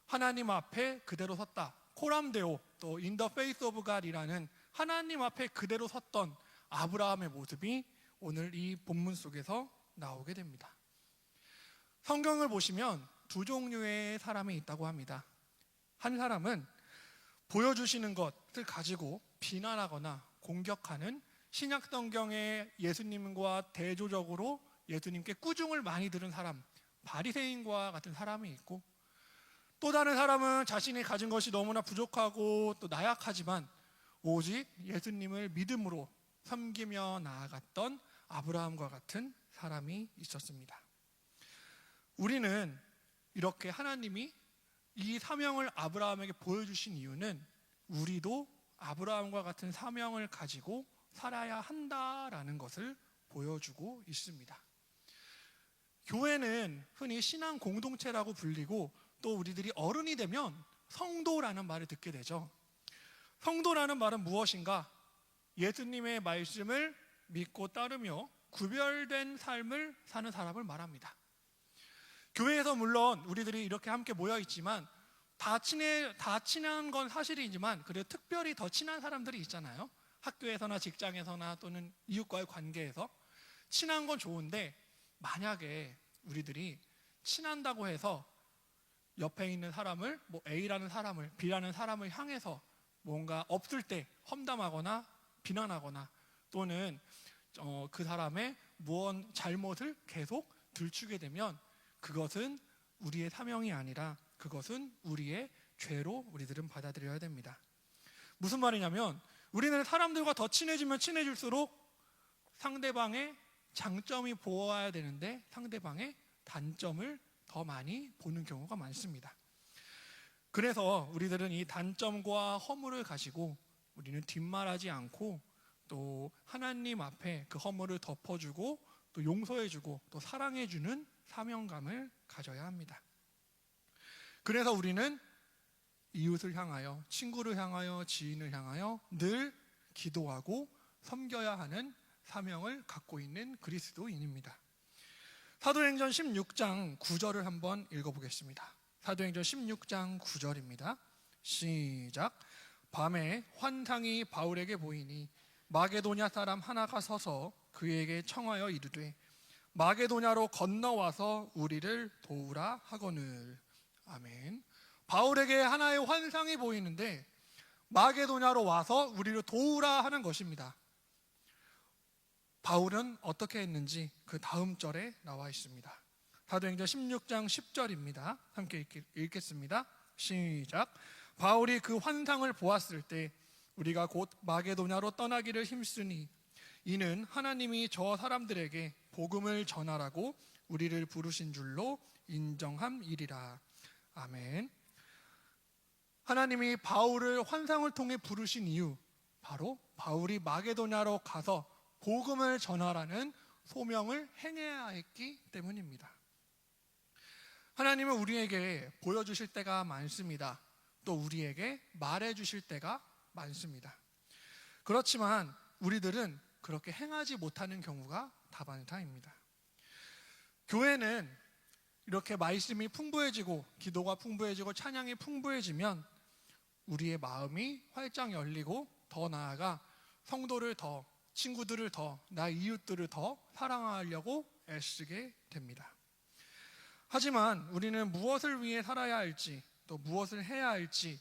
하나님 앞에 그대로 섰다. 코람데오 또 In the face of God이라는 하나님 앞에 그대로 섰던 아브라함의 모습이 오늘 이 본문 속에서 나오게 됩니다. 성경을 보시면 두 종류의 사람이 있다고 합니다. 한 사람은 보여주시는 것을 가지고 비난하거나 공격하는 신약 성경의 예수님과 대조적으로 예수님께 꾸중을 많이 들은 사람, 바리새인과 같은 사람이 있고, 또 다른 사람은 자신이 가진 것이 너무나 부족하고 또 나약하지만 오직 예수님을 믿음으로 섬기며 나아갔던 아브라함과 같은 사람이 있었습니다. 우리는 이렇게 하나님이 이 사명을 아브라함에게 보여주신 이유는 우리도 아브라함과 같은 사명을 가지고 살아야 한다라는 것을 보여주고 있습니다. 교회는 흔히 신앙 공동체라고 불리고 또 우리들이 어른이 되면 성도라는 말을 듣게 되죠. 성도라는 말은 무엇인가? 예수님의 말씀을 믿고 따르며 구별된 삶을 사는 사람을 말합니다. 교회에서 물론 우리들이 이렇게 함께 모여 있지만 다 친한 건 사실이지만 그래도 특별히 더 친한 사람들이 있잖아요. 학교에서나 직장에서나 또는 이웃과의 관계에서 친한 건 좋은데 만약에 우리들이 친한다고 해서 옆에 있는 사람을 A라는 사람을 B라는 사람을 향해서 뭔가 없을 때 험담하거나 비난하거나 또는 그 사람의 무언 잘못을 계속 들추게 되면 그것은 우리의 사명이 아니라 그것은 우리의 죄로 우리들은 받아들여야 됩니다. 무슨 말이냐면 우리는 사람들과 더 친해지면 친해질수록 상대방의 장점이 보아야 되는데 상대방의 단점을 더 많이 보는 경우가 많습니다. 그래서 우리들은 이 단점과 허물을 가지고 우리는 뒷말하지 않고 또 하나님 앞에 그 허물을 덮어주고 또 용서해주고 또 사랑해주는 사명감을 가져야 합니다. 그래서 우리는 이웃을 향하여, 친구를 향하여, 지인을 향하여 늘 기도하고 섬겨야 하는 사명을 갖고 있는 그리스도인입니다. 사도행전 16장 9절을 한번 읽어보겠습니다. 사도행전 16장 9절입니다. 시작. 밤에 환상이 바울에게 보이니 마게도냐 사람 하나가 서서 그에게 청하여 이르되 마게도냐로 건너와서 우리를 도우라 하거늘. 아멘. 바울에게 하나의 환상이 보이는데 마게도냐로 와서 우리를 도우라 하는 것입니다. 바울은 어떻게 했는지 그 다음 절에 나와 있습니다. 사도행전 16장 10절입니다. 함께 읽겠습니다. 시작. 바울이 그 환상을 보았을 때 우리가 곧 마게도냐로 떠나기를 힘쓰니 이는 하나님이 저 사람들에게 복음을 전하라고 우리를 부르신 줄로 인정함이리라. 아멘. 하나님이 바울을 환상을 통해 부르신 이유, 바로 바울이 마게도냐로 가서 복음을 전하라는 소명을 행해야 했기 때문입니다. 하나님은 우리에게 보여주실 때가 많습니다. 또 우리에게 말해주실 때가 많습니다. 그렇지만 우리들은 그렇게 행하지 못하는 경우가 다반사입니다. 교회는 이렇게 말씀이 풍부해지고 기도가 풍부해지고 찬양이 풍부해지면 우리의 마음이 활짝 열리고 더 나아가 성도를 더, 친구들을 더, 나의 이웃들을 더 사랑하려고 애쓰게 됩니다. 하지만 우리는 무엇을 위해 살아야 할지 또 무엇을 해야 할지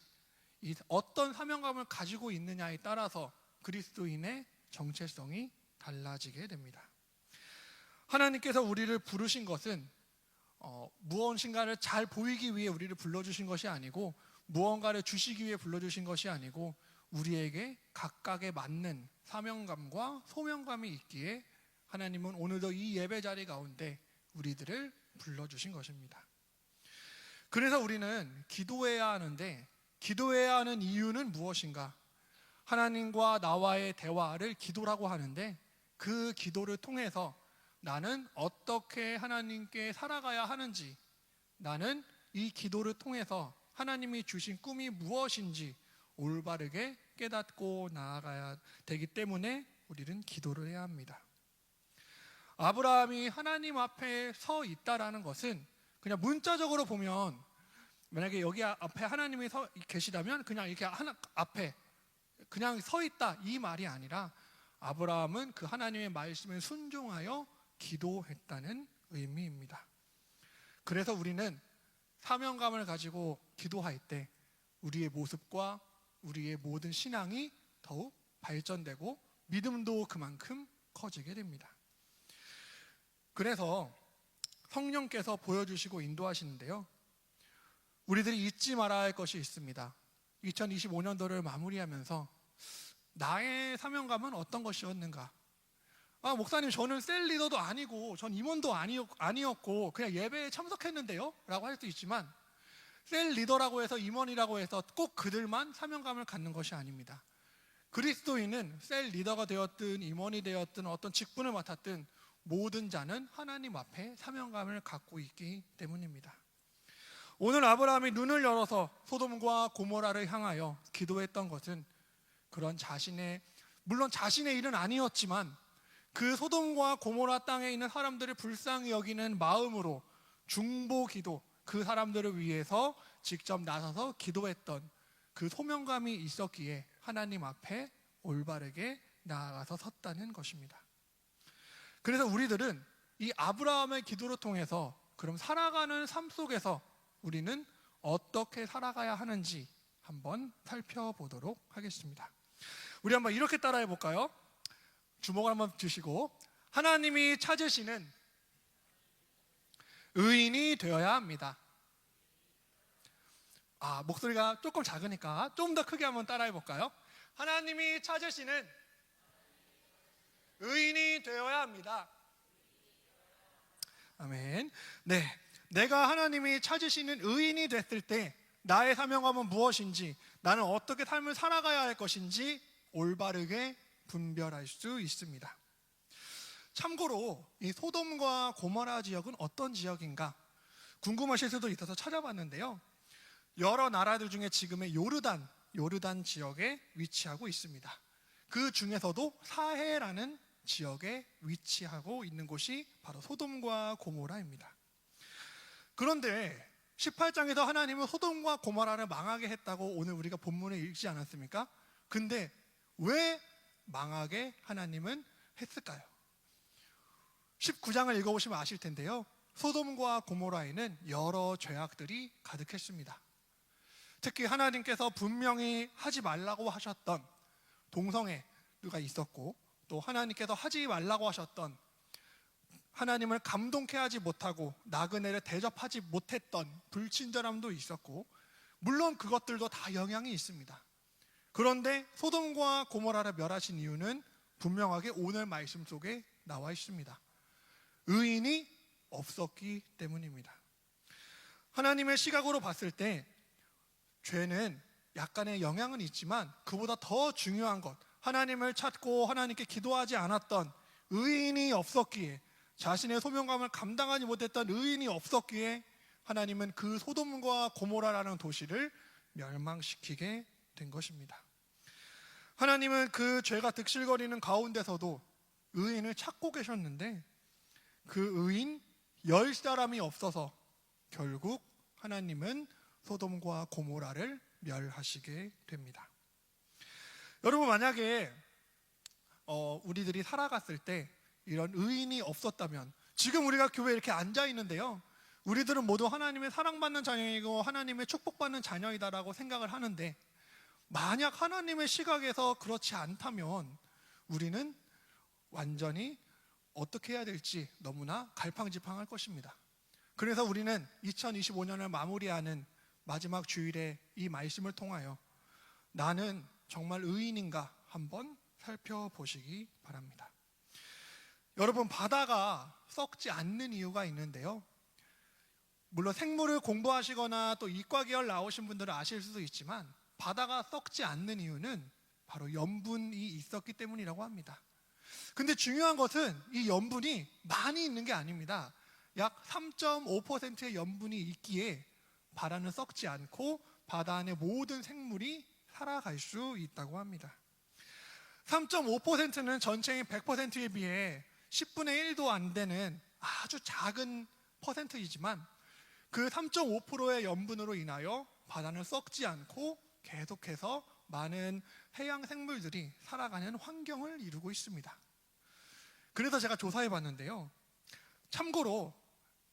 어떤 사명감을 가지고 있느냐에 따라서 그리스도인의 정체성이 달라지게 됩니다. 하나님께서 우리를 부르신 것은 무엇인가를 잘 보이기 위해 우리를 불러주신 것이 아니고 무언가를 주시기 위해 불러주신 것이 아니고 우리에게 각각에 맞는 사명감과 소명감이 있기에 하나님은 오늘도 이 예배 자리 가운데 우리들을 불러주신 것입니다. 그래서 우리는 기도해야 하는데 기도해야 하는 이유는 무엇인가? 하나님과 나와의 대화를 기도라고 하는데 그 기도를 통해서 나는 어떻게 하나님께 살아가야 하는지, 나는 이 기도를 통해서 하나님이 주신 꿈이 무엇인지 올바르게 깨닫고 나아가야 되기 때문에 우리는 기도를 해야 합니다. 아브라함이 하나님 앞에 서 있다라는 것은 그냥 문자적으로 보면 만약에 여기 앞에 하나님이 서 계시다면 그냥 이렇게 앞에 그냥 서 있다 이 말이 아니라 아브라함은 그 하나님의 말씀에 순종하여 기도했다는 의미입니다. 그래서 우리는 사명감을 가지고 기도할 때 우리의 모습과 우리의 모든 신앙이 더욱 발전되고 믿음도 그만큼 커지게 됩니다. 그래서 성령께서 보여주시고 인도하시는데요, 우리들이 잊지 말아야 할 것이 있습니다. 2025년도를 마무리하면서 나의 사명감은 어떤 것이었는가? 목사님, 저는 셀 리더도 아니고 전 임원도 아니었고 그냥 예배에 참석했는데요? 라고 할 수 있지만 셀 리더라고 해서 임원이라고 해서 꼭 그들만 사명감을 갖는 것이 아닙니다. 그리스도인은 셀 리더가 되었든 임원이 되었든 어떤 직분을 맡았든 모든 자는 하나님 앞에 사명감을 갖고 있기 때문입니다. 오늘 아브라함이 눈을 열어서 소돔과 고모라를 향하여 기도했던 것은 그런 물론 자신의 일은 아니었지만 그 소돔과 고모라 땅에 있는 사람들을 불쌍히 여기는 마음으로 중보 기도, 그 사람들을 위해서 직접 나서서 기도했던 그 소명감이 있었기에 하나님 앞에 올바르게 나아가서 섰다는 것입니다. 그래서 우리들은 이 아브라함의 기도를 통해서 그럼 살아가는 삶 속에서 우리는 어떻게 살아가야 하는지 한번 살펴보도록 하겠습니다. 우리 한번 이렇게 따라해 볼까요? 주먹을 한번 드시고, 하나님이 찾으시는 의인이 되어야 합니다. 목소리가 조금 작으니까 좀 더 크게 한번 따라해 볼까요? 하나님이 찾으시는 의인이 되어야 합니다. 아멘. 네, 내가 하나님이 찾으시는 의인이 됐을 때 나의 사명감은 무엇인지, 나는 어떻게 삶을 살아가야 할 것인지 올바르게 분별할 수 있습니다. 참고로 이 소돔과 고모라 지역은 어떤 지역인가 궁금하실 수도 있어서 찾아봤는데요, 여러 나라들 중에 지금의 요르단 지역에 위치하고 있습니다. 그 중에서도 사해라는 지역에 위치하고 있는 곳이 바로 소돔과 고모라입니다. 그런데 18장에서 하나님은 소돔과 고모라를 망하게 했다고 오늘 우리가 본문에 읽지 않았습니까? 근데 왜 망하게 하나님은 했을까요? 19장을 읽어보시면 아실 텐데요, 소돔과 고모라에는 여러 죄악들이 가득했습니다. 특히 하나님께서 분명히 하지 말라고 하셨던 동성애가 있었고, 또 하나님께서 하지 말라고 하셨던 하나님을 감동케 하지 못하고 나그네를 대접하지 못했던 불친절함도 있었고, 물론 그것들도 다 영향이 있습니다. 그런데 소돔과 고모라를 멸하신 이유는 분명하게 오늘 말씀 속에 나와 있습니다. 의인이 없었기 때문입니다. 하나님의 시각으로 봤을 때 죄는 약간의 영향은 있지만 그보다 더 중요한 것, 하나님을 찾고 하나님께 기도하지 않았던 의인이 없었기에, 자신의 소명감을 감당하지 못했던 의인이 없었기에 하나님은 그 소돔과 고모라라는 도시를 멸망시키게 된 것입니다. 하나님은 그 죄가 득실거리는 가운데서도 의인을 찾고 계셨는데 그 의인 10사람이 없어서 결국 하나님은 소돔과 고모라를 멸하시게 됩니다. 여러분, 만약에 우리들이 살아갔을 때 이런 의인이 없었다면 지금 우리가 교회에 이렇게 앉아 있는데요, 우리들은 모두 하나님의 사랑받는 자녀이고 하나님의 축복받는 자녀이다라고 생각을 하는데, 만약 하나님의 시각에서 그렇지 않다면 우리는 완전히 어떻게 해야 될지 너무나 갈팡질팡할 것입니다. 그래서 우리는 2025년을 마무리하는 마지막 주일에 이 말씀을 통하여 나는 정말 의인인가 한번 살펴보시기 바랍니다. 여러분, 바다가 썩지 않는 이유가 있는데요, 물론 생물을 공부하시거나 또 이과 계열 나오신 분들은 아실 수도 있지만 바다가 썩지 않는 이유는 바로 염분이 있었기 때문이라고 합니다. 근데 중요한 것은 이 염분이 많이 있는 게 아닙니다. 약 3.5%의 염분이 있기에 바다는 썩지 않고 바다 안의 모든 생물이 살아갈 수 있다고 합니다. 3.5%는 전체의 100%에 비해 10분의 1도 안 되는 아주 작은 퍼센트이지만 그 3.5%의 염분으로 인하여 바다는 썩지 않고 계속해서 많은 해양 생물들이 살아가는 환경을 이루고 있습니다. 그래서 제가 조사해 봤는데요, 참고로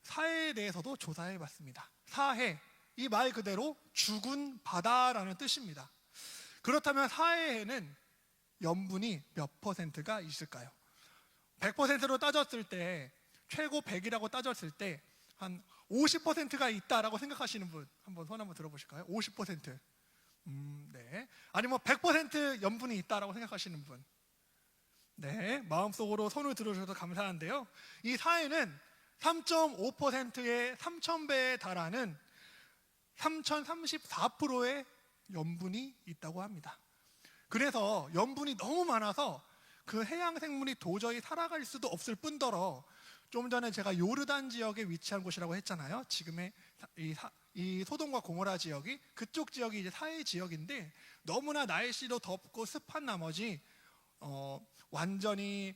사해에 대해서도 조사해 봤습니다. 사해, 이 말 그대로 죽은 바다라는 뜻입니다. 그렇다면 사해에는 염분이 몇 퍼센트가 있을까요? 100%로 따졌을 때, 최고 100이라고 따졌을 때 한 50%가 있다라고 생각하시는 분 한번 손 한번 들어보실까요? 50%. 네. 아니면 100% 염분이 있다라고 생각하시는 분. 네, 마음속으로 손을 들어주셔서 감사한데요, 이 사해는 3.5%의 3000배에 달하는 3034%의 염분이 있다고 합니다. 그래서 염분이 너무 많아서 그 해양 생물이 도저히 살아갈 수도 없을 뿐더러, 좀 전에 제가 요르단 지역에 위치한 곳이라고 했잖아요. 지금의 이 소돔과 고모라 지역이, 그쪽 지역이 이제 사해 지역인데 너무나 날씨도 덥고 습한 나머지 완전히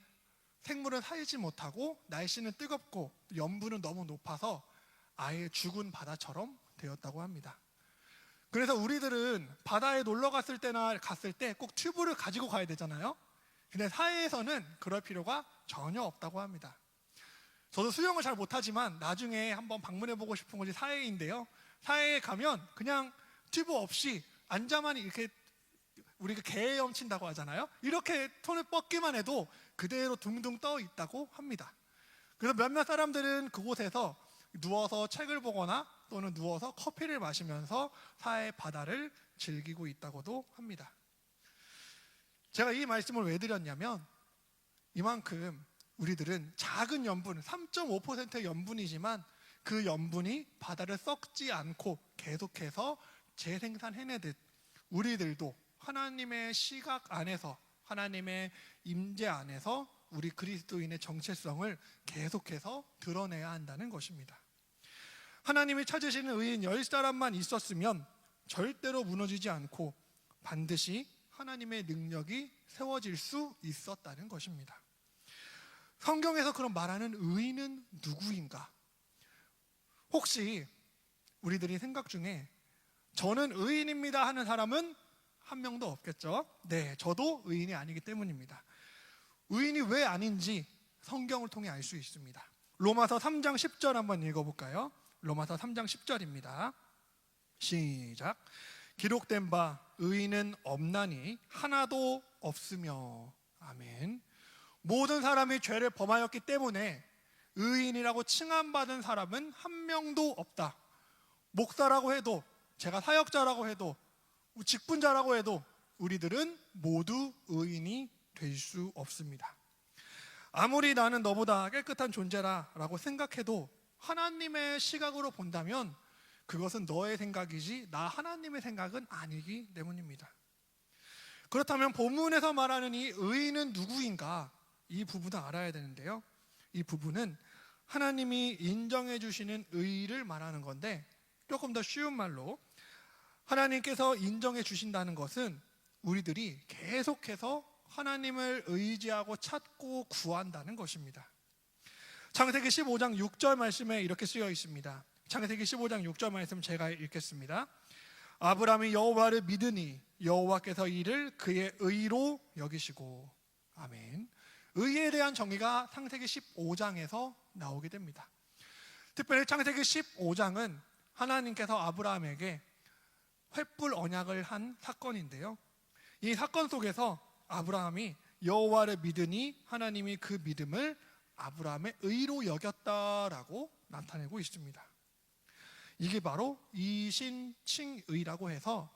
생물은 살지 못하고 날씨는 뜨겁고 염분은 너무 높아서 아예 죽은 바다처럼 되었다고 합니다. 그래서 우리들은 바다에 놀러 갔을 때나 갔을 때 꼭 튜브를 가지고 가야 되잖아요. 근데 사해에서는 그럴 필요가 전혀 없다고 합니다. 저도 수영을 잘 못하지만 나중에 한번 방문해보고 싶은 곳이 사해인데요, 사해에 가면 그냥 튜브 없이 앉아만 이렇게, 우리가 개에 헤엄친다고 하잖아요, 이렇게 손을 뻗기만 해도 그대로 둥둥 떠 있다고 합니다. 그래서 몇몇 사람들은 그곳에서 누워서 책을 보거나 또는 누워서 커피를 마시면서 사해 바다를 즐기고 있다고도 합니다. 제가 이 말씀을 왜 드렸냐면, 이만큼 우리들은 작은 염분, 3.5%의 염분이지만 그 염분이 바다를 썩지 않고 계속해서 재생산해내듯 우리들도 하나님의 시각 안에서, 하나님의 임재 안에서 우리 그리스도인의 정체성을 계속해서 드러내야 한다는 것입니다. 하나님이 찾으시는 의인 10사람만 있었으면 절대로 무너지지 않고 반드시 하나님의 능력이 세워질 수 있었다는 것입니다. 성경에서 그런 말하는 의인은 누구인가? 혹시 우리들이 생각 중에 저는 의인입니다 하는 사람은 한 명도 없겠죠? 네, 저도 의인이 아니기 때문입니다. 의인이 왜 아닌지 성경을 통해 알 수 있습니다. 로마서 3장 10절 한번 읽어볼까요? 로마서 3장 10절입니다. 시작. 기록된 바 의인은 없나니 하나도 없으며. 아멘. 모든 사람이 죄를 범하였기 때문에 의인이라고 칭함받은 사람은 한 명도 없다. 목사라고 해도, 제가 사역자라고 해도, 직분자라고 해도 우리들은 모두 의인이 될 수 없습니다. 아무리 나는 너보다 깨끗한 존재라고 생각해도 하나님의 시각으로 본다면 그것은 너의 생각이지 나 하나님의 생각은 아니기 때문입니다. 그렇다면 본문에서 말하는 이 의인은 누구인가? 이 부분을 알아야 되는데요. 이 부분은 하나님이 인정해 주시는 의를 말하는 건데, 조금 더 쉬운 말로 하나님께서 인정해 주신다는 것은 우리들이 계속해서 하나님을 의지하고 찾고 구한다는 것입니다. 창세기 15장 6절 말씀에 이렇게 쓰여 있습니다. 창세기 15장 6절 말씀 제가 읽겠습니다. 아브라함이 여호와를 믿으니 여호와께서 이를 그의 의로 여기시고. 아멘. 의에 대한 정의가 창세기 15장에서 나오게 됩니다. 특별히 창세기 15장은 하나님께서 아브라함에게 횃불 언약을 한 사건인데요. 이 사건 속에서 아브라함이 여호와를 믿으니 하나님이 그 믿음을 아브라함의 의로 여겼다라고 나타내고 있습니다. 이게 바로 이신칭의라고 해서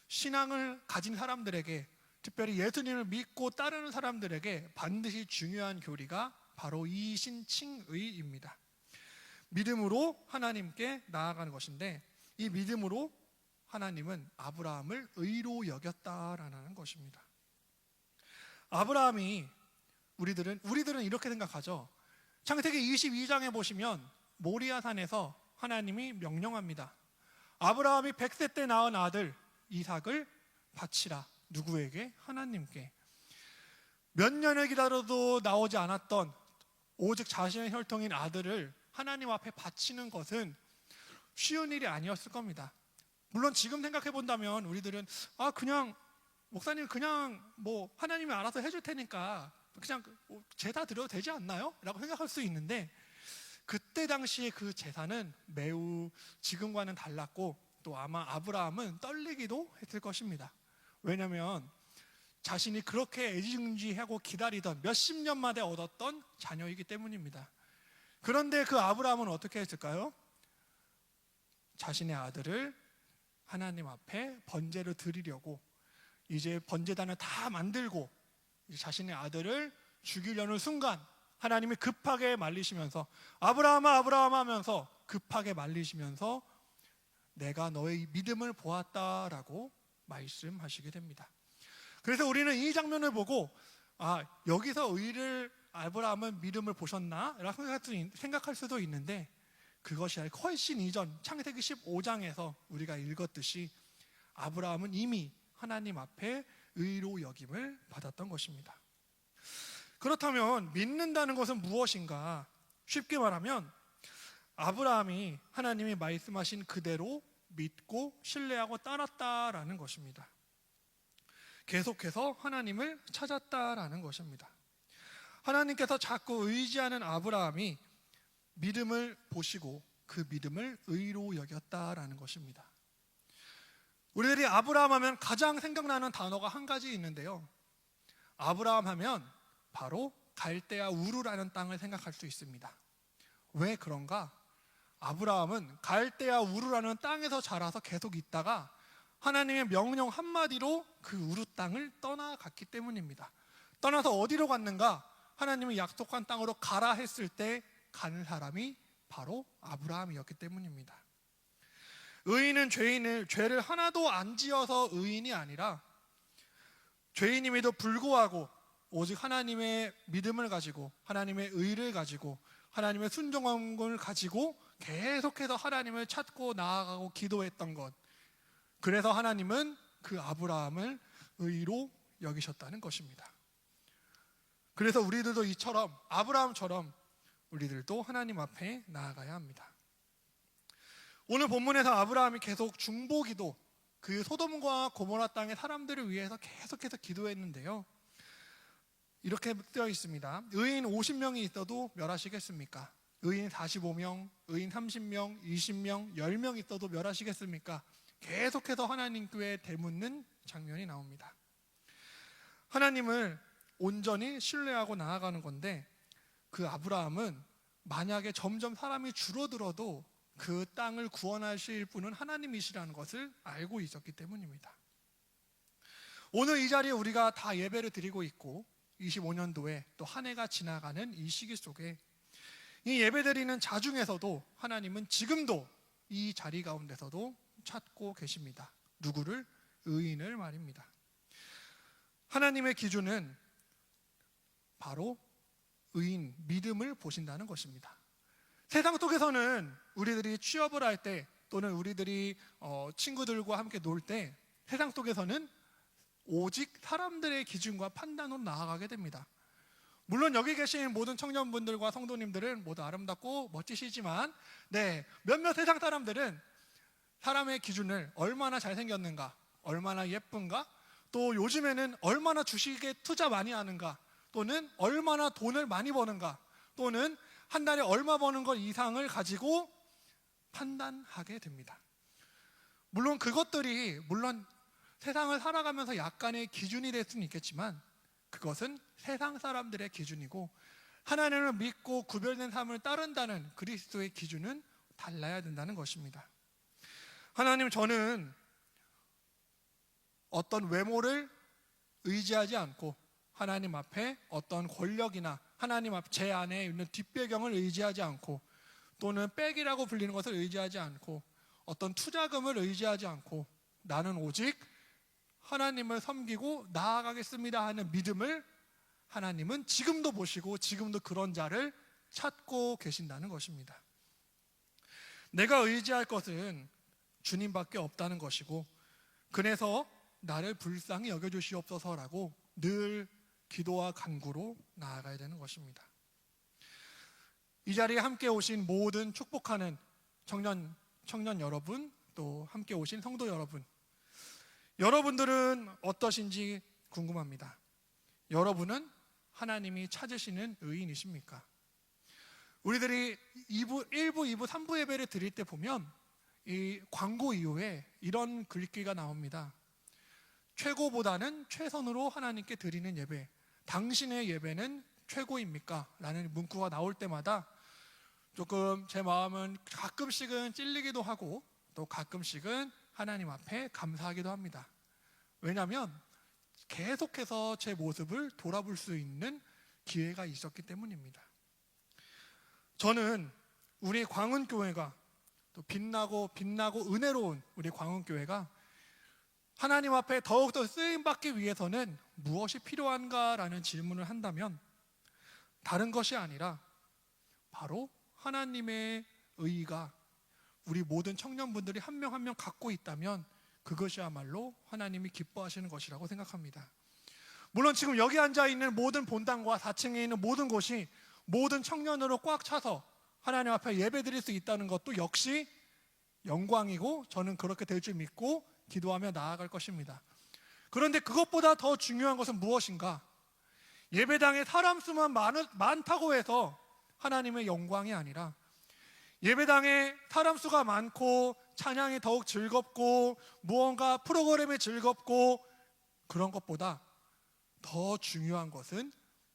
신앙을 가진 사람들에게, 특별히 예수님을 믿고 따르는 사람들에게 반드시 중요한 교리가 바로 이신칭의입니다. 믿음으로 하나님께 나아가는 것인데, 이 믿음으로 하나님은 아브라함을 의로 여겼다라는 것입니다. 아브라함이 우리들은 이렇게 생각하죠. 창세기 22장에 보시면 모리아산에서 하나님이 명령합니다. 아브라함이 100세 때 낳은 아들 이삭을 바치라. 누구에게? 하나님께. 몇 년을 기다려도 나오지 않았던 오직 자신의 혈통인 아들을 하나님 앞에 바치는 것은 쉬운 일이 아니었을 겁니다. 물론 지금 생각해 본다면 우리들은 그냥 목사님 그냥 하나님이 알아서 해줄 테니까 그냥 제사 드려도 되지 않나요? 라고 생각할 수 있는데, 그때 당시에 그 제사는 매우 지금과는 달랐고, 또 아마 아브라함은 떨리기도 했을 것입니다. 왜냐하면 자신이 그렇게 애지중지하고 기다리던 몇십 년 만에 얻었던 자녀이기 때문입니다. 그런데 그 아브라함은 어떻게 했을까요? 자신의 아들을 하나님 앞에 번제를 드리려고 이제 번제단을 다 만들고 자신의 아들을 죽이려는 순간 하나님이 급하게 말리시면서 아브라함아 아브라함 하면서 급하게 말리시면서 내가 너의 믿음을 보았다라고 말씀하시게 됩니다. 그래서 우리는 이 장면을 보고 여기서 아브라함은 믿음을 보셨나? 라고 생각할 수도 있는데, 그것이 훨씬 이전 창세기 15장에서 우리가 읽었듯이 아브라함은 이미 하나님 앞에 의로 여김을 받았던 것입니다. 그렇다면 믿는다는 것은 무엇인가? 쉽게 말하면 아브라함이 하나님이 말씀하신 그대로 믿고 신뢰하고 따랐다라는 것입니다. 계속해서 하나님을 찾았다라는 것입니다. 하나님께서 자꾸 의지하는 아브라함이 믿음을 보시고 그 믿음을 의로 여겼다라는 것입니다. 우리들이 아브라함 하면 가장 생각나는 단어가 한 가지 있는데요. 아브라함 하면 바로 갈대아 우르라는 땅을 생각할 수 있습니다. 왜 그런가? 아브라함은 갈대아 우르라는 땅에서 자라서 계속 있다가 하나님의 명령 한마디로 그 우르 땅을 떠나갔기 때문입니다. 떠나서 어디로 갔는가? 하나님이 약속한 땅으로 가라 했을 때 가는 사람이 바로 아브라함이었기 때문입니다. 의인은 죄를 하나도 안 지어서 의인이 아니라 죄인임에도 불구하고 오직 하나님의 믿음을 가지고 하나님의 의를 가지고 하나님의 순종함을 가지고 계속해서 하나님을 찾고 나아가고 기도했던 것. 그래서 하나님은 그 아브라함을 의로 여기셨다는 것입니다. 그래서 우리들도 이처럼 아브라함처럼 우리들도 하나님 앞에 나아가야 합니다. 오늘 본문에서 아브라함이 계속 중보기도, 그 소돔과 고모라 땅의 사람들을 위해서 계속해서 기도했는데요. 이렇게 되어 있습니다. 의인 50명이 있어도 멸하시겠습니까? 의인 45명, 의인 30명, 20명, 10명 있어도 멸하시겠습니까? 계속해서 하나님께 되묻는 장면이 나옵니다. 하나님을 온전히 신뢰하고 나아가는 건데, 그 아브라함은 만약에 점점 사람이 줄어들어도 그 땅을 구원하실 분은 하나님이시라는 것을 알고 있었기 때문입니다. 오늘 이 자리에 우리가 다 예배를 드리고 있고 25년도에 또 한 해가 지나가는 이 시기 속에 이 예배드리는 자 중에서도 하나님은 지금도 이 자리 가운데서도 찾고 계십니다. 누구를? 의인을 말입니다. 하나님의 기준은 바로 의인, 믿음을 보신다는 것입니다. 세상 속에서는 우리들이 취업을 할 때 또는 우리들이 친구들과 함께 놀 때 세상 속에서는 오직 사람들의 기준과 판단으로 나아가게 됩니다. 물론 여기 계신 모든 청년분들과 성도님들은 모두 아름답고 멋지시지만 몇몇 세상 사람들은 사람의 기준을 얼마나 잘생겼는가, 얼마나 예쁜가, 또 요즘에는 얼마나 주식에 투자 많이 하는가, 또는 얼마나 돈을 많이 버는가, 또는 한 달에 얼마 버는 것 이상을 가지고 판단하게 됩니다. 물론 그것들이 세상을 살아가면서 약간의 기준이 될 수는 있겠지만 그것은 세상 사람들의 기준이고 하나님을 믿고 구별된 삶을 따른다는 그리스도의 기준은 달라야 된다는 것입니다. 하나님, 저는 어떤 외모를 의지하지 않고 하나님 앞에 어떤 권력이나 하나님 앞 제 안에 있는 뒷배경을 의지하지 않고 또는 백이라고 불리는 것을 의지하지 않고 어떤 투자금을 의지하지 않고 나는 오직 하나님을 섬기고 나아가겠습니다 하는 믿음을 하나님은 지금도 보시고 지금도 그런 자를 찾고 계신다는 것입니다. 내가 의지할 것은 주님밖에 없다는 것이고 그래서 나를 불쌍히 여겨주시옵소서라고 늘 기도와 간구로 나아가야 되는 것입니다. 이 자리에 함께 오신 모든 축복하는 청년 여러분, 또 함께 오신 성도 여러분, 여러분들은 어떠신지 궁금합니다. 여러분은 하나님이 찾으시는 의인이십니까? 우리들이 1부, 2부, 3부 예배를 드릴 때 보면 이 광고 이후에 이런 글귀가 나옵니다. 최고보다는 최선으로 하나님께 드리는 예배, 당신의 예배는 최고입니까? 라는 문구가 나올 때마다 조금 제 마음은 가끔씩은 찔리기도 하고 또 가끔씩은 하나님 앞에 감사하기도 합니다. 왜냐하면 계속해서 제 모습을 돌아볼 수 있는 기회가 있었기 때문입니다. 저는 우리 광운교회가 또 빛나고 은혜로운 우리 광운교회가 하나님 앞에 더욱더 쓰임받기 위해서는 무엇이 필요한가라는 질문을 한다면 다른 것이 아니라 바로 하나님의 의의가 우리 모든 청년분들이 한 명 한 명 갖고 있다면 그것이야말로 하나님이 기뻐하시는 것이라고 생각합니다. 물론 지금 여기 앉아있는 모든 본당과 4층에 있는 모든 곳이 모든 청년으로 꽉 차서 하나님 앞에 예배드릴 수 있다는 것도 역시 영광이고 저는 그렇게 될 줄 믿고 기도하며 나아갈 것입니다. 그런데 그것보다 더 중요한 것은 무엇인가? 예배당에 사람 수만 많다고 해서 하나님의 영광이 아니라 예배당에 사람 수가 많고 찬양이 더욱 즐겁고 무언가 프로그램이 즐겁고 그런 것보다 더 중요한 것은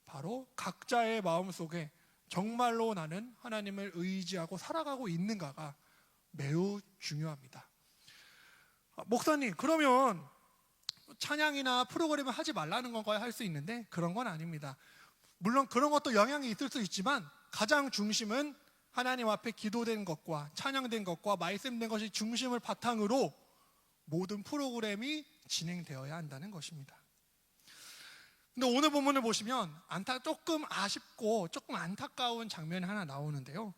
바로 각자의 마음속에 정말로 나는 하나님을 의지하고 살아가고 있는가가 매우 중요합니다. 목사님, 그러면 찬양이나 프로그램을 하지 말라는 건가요? 할 수 있는데 그런 건 아닙니다. 물론 그런 것도 영향이 있을 수 있지만 가장 중심은 하나님 앞에 기도된 것과 찬양된 것과 말씀된 것이 중심을 바탕으로 모든 프로그램이 진행되어야 한다는 것입니다. 근데 오늘 본문을 보시면 조금 아쉽고 조금 안타까운 장면이 하나 나오는데요.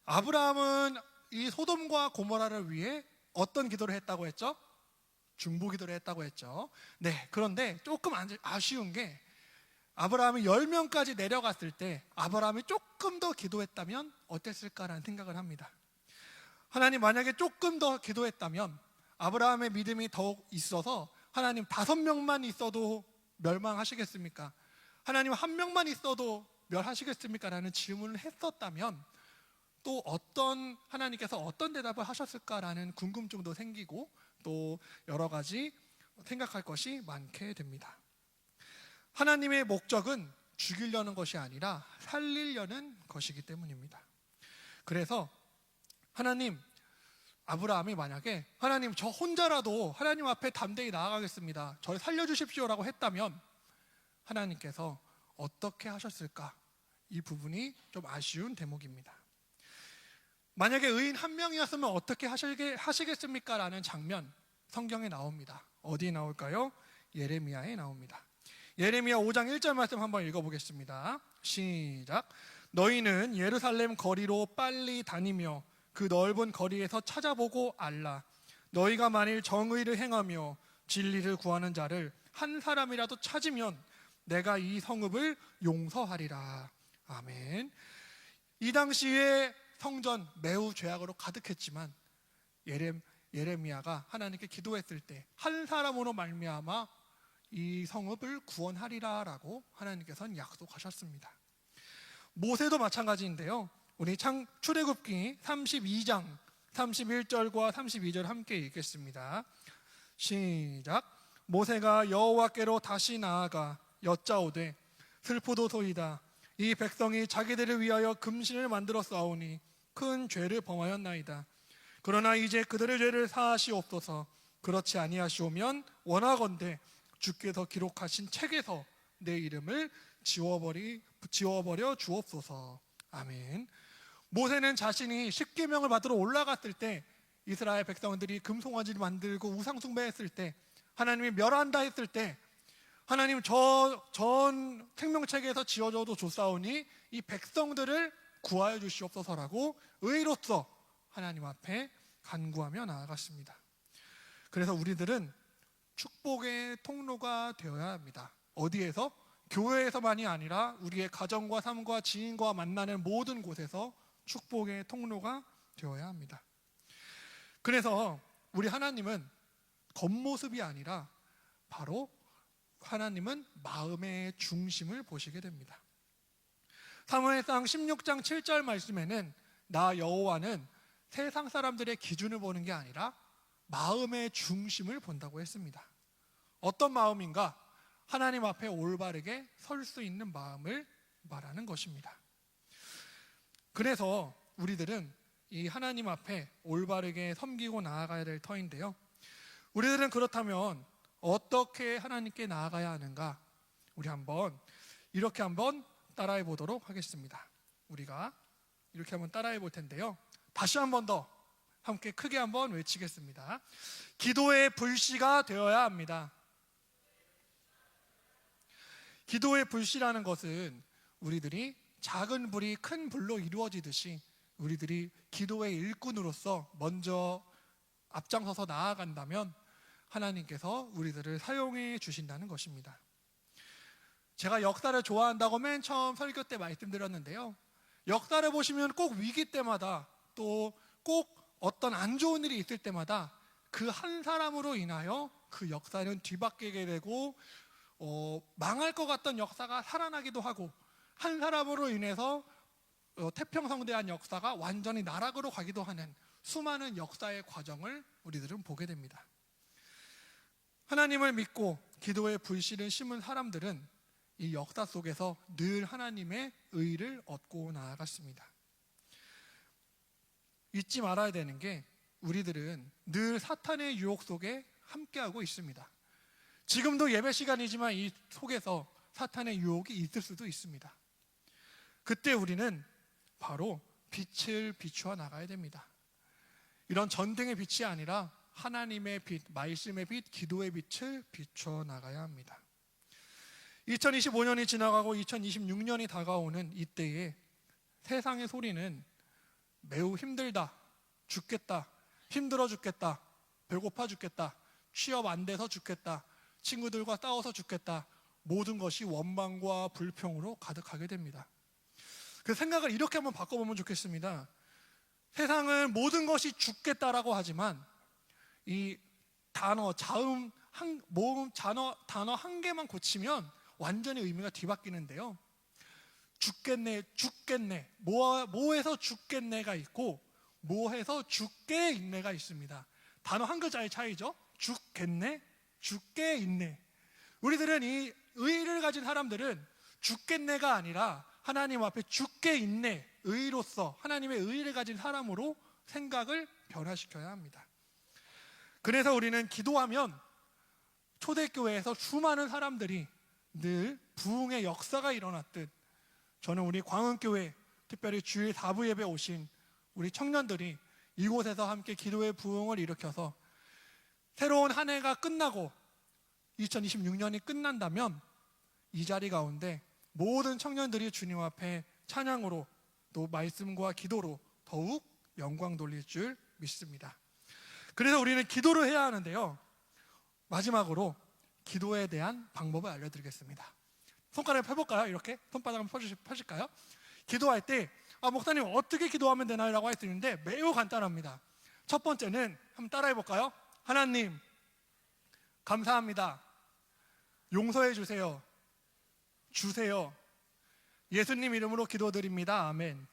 아브라함은 이 소돔과 고모라를 위해 어떤 기도를 했다고 했죠? 중보기도를 했다고 했죠. 네, 그런데 조금 아쉬운 게 아브라함이 10명까지 내려갔을 때 아브라함이 조금 더 기도했다면 어땠을까라는 생각을 합니다. 하나님 만약에 조금 더 기도했다면 아브라함의 믿음이 더욱 있어서 하나님 5명만 있어도 멸망하시겠습니까? 하나님 1명만 있어도 멸하시겠습니까? 라는 질문을 했었다면 또 하나님께서 어떤 대답을 하셨을까라는 궁금증도 생기고 또 여러 가지 생각할 것이 많게 됩니다. 하나님의 목적은 죽이려는 것이 아니라 살리려는 것이기 때문입니다. 그래서 아브라함이 만약에 하나님 저 혼자라도 하나님 앞에 담대히 나아가겠습니다, 저를 살려주십시오라고 했다면 하나님께서 어떻게 하셨을까? 이 부분이 좀 아쉬운 대목입니다. 만약에 의인 1명이었으면 어떻게 하시겠습니까? 라는 장면 성경에 나옵니다. 어디에 나올까요? 예레미야에 나옵니다. 예레미야 5장 1절 말씀 한번 읽어보겠습니다. 시작. 너희는 예루살렘 거리로 빨리 다니며 그 넓은 거리에서 찾아보고 알라. 너희가 만일 정의를 행하며 진리를 구하는 자를 한 사람이라도 찾으면 내가 이 성읍을 용서하리라. 아멘. 이 당시에 성전 매우 죄악으로 가득했지만 예레미야가 하나님께 기도했을 때 한 사람으로 말미암아 이 성읍을 구원하리라 라고 하나님께서는 약속하셨습니다. 모세도 마찬가지인데요. 우리 출애굽기 32장 31절과 32절 함께 읽겠습니다. 시작. 모세가 여호와께로 다시 나아가 여짜오되 슬프도소이다. 이 백성이 자기들을 위하여 금신을 만들어 싸우니 큰 죄를 범하였나이다. 그러나 이제 그들의 죄를 사하시옵소서. 그렇지 아니하시오면 원하건대 주께서 기록하신 책에서 내 이름을 지워버려 주옵소서. 아멘. 모세는 자신이 십계명을 받으러 올라갔을 때 이스라엘 백성들이 금송아지를 만들고 우상숭배했을 때 하나님이 멸한다 했을 때 하나님 전 생명책에서 지어줘도 좋사오니 이 백성들을 구하여 주시옵소서라고 의로서 하나님 앞에 간구하며 나아갔습니다. 그래서 우리들은 축복의 통로가 되어야 합니다. 어디에서? 교회에서만이 아니라 우리의 가정과 삶과 지인과 만나는 모든 곳에서 축복의 통로가 되어야 합니다. 그래서 우리 하나님은 겉모습이 아니라 바로 하나님은 마음의 중심을 보시게 됩니다. 사무엘상 16장 7절 말씀에는 나 여호와는 세상 사람들의 기준을 보는 게 아니라 마음의 중심을 본다고 했습니다. 어떤 마음인가? 하나님 앞에 올바르게 설 수 있는 마음을 말하는 것입니다. 그래서 우리들은 이 하나님 앞에 올바르게 섬기고 나아가야 될 터인데요. 우리들은 그렇다면 어떻게 하나님께 나아가야 하는가? 우리 이렇게 한번 따라해 보도록 하겠습니다. 우리가 이렇게 한번 따라해 볼 텐데요. 다시 한 번 더 함께 크게 한번 외치겠습니다. 기도의 불씨가 되어야 합니다. 기도의 불씨라는 것은 우리들이 작은 불이 큰 불로 이루어지듯이 우리들이 기도의 일꾼으로서 먼저 앞장서서 나아간다면 하나님께서 우리들을 사용해 주신다는 것입니다. 제가 역사를 좋아한다고 맨 처음 설교 때 말씀드렸는데요. 역사를 보시면 꼭 위기 때마다 또 꼭 어떤 안 좋은 일이 있을 때마다 그 한 사람으로 인하여 그 역사는 뒤바뀌게 되고 망할 것 같던 역사가 살아나기도 하고 한 사람으로 인해서 태평성대한 역사가 완전히 나락으로 가기도 하는 수많은 역사의 과정을 우리들은 보게 됩니다. 하나님을 믿고 기도의 불씨를 심은 사람들은 이 역사 속에서 늘 하나님의 의를 얻고 나아갔습니다. 잊지 말아야 되는 게 우리들은 늘 사탄의 유혹 속에 함께하고 있습니다. 지금도 예배 시간이지만 이 속에서 사탄의 유혹이 있을 수도 있습니다. 그때 우리는 바로 빛을 비추어 나가야 됩니다. 이런 전등의 빛이 아니라 하나님의 빛, 말씀의 빛, 기도의 빛을 비추어 나가야 합니다. 2025년이 지나가고 2026년이 다가오는 이때에 세상의 소리는 매우 힘들다, 죽겠다, 힘들어 죽겠다, 배고파 죽겠다, 취업 안 돼서 죽겠다, 친구들과 싸워서 죽겠다, 모든 것이 원망과 불평으로 가득하게 됩니다. 그 생각을 이렇게 한번 바꿔보면 좋겠습니다. 세상은 모든 것이 죽겠다라고 하지만 이 단어, 단어 한 개만 고치면 완전히 의미가 뒤바뀌는데요. 죽겠네, 죽겠네, 뭐해서 죽겠네가 있고 뭐해서 죽게 있네가 있습니다. 단어 한 글자의 차이죠. 죽겠네, 죽게 있네. 우리들은 이 의를 가진 사람들은 죽겠네가 아니라 하나님 앞에 죽게 있네, 의로서 하나님의 의를 가진 사람으로 생각을 변화시켜야 합니다. 그래서 우리는 기도하면 초대교회에서 수많은 사람들이 늘 부흥의 역사가 일어났듯, 저는 우리 광흥교회, 특별히 주일 4부 예배 오신 우리 청년들이 이곳에서 함께 기도의 부흥을 일으켜서 새로운 한 해가 끝나고 2026년이 끝난다면 이 자리 가운데 모든 청년들이 주님 앞에 찬양으로 또 말씀과 기도로 더욱 영광 돌릴 줄 믿습니다. 그래서 우리는 기도를 해야 하는데요, 마지막으로 기도에 대한 방법을 알려드리겠습니다. 손가락을 펴볼까요? 이렇게 손바닥을 펴실까요? 기도할 때 목사님 어떻게 기도하면 되나요? 라고 할 수 있는데 매우 간단합니다. 첫 번째는 한번 따라해 볼까요? 하나님 감사합니다, 용서해 주세요, 주세요, 예수님 이름으로 기도드립니다, 아멘.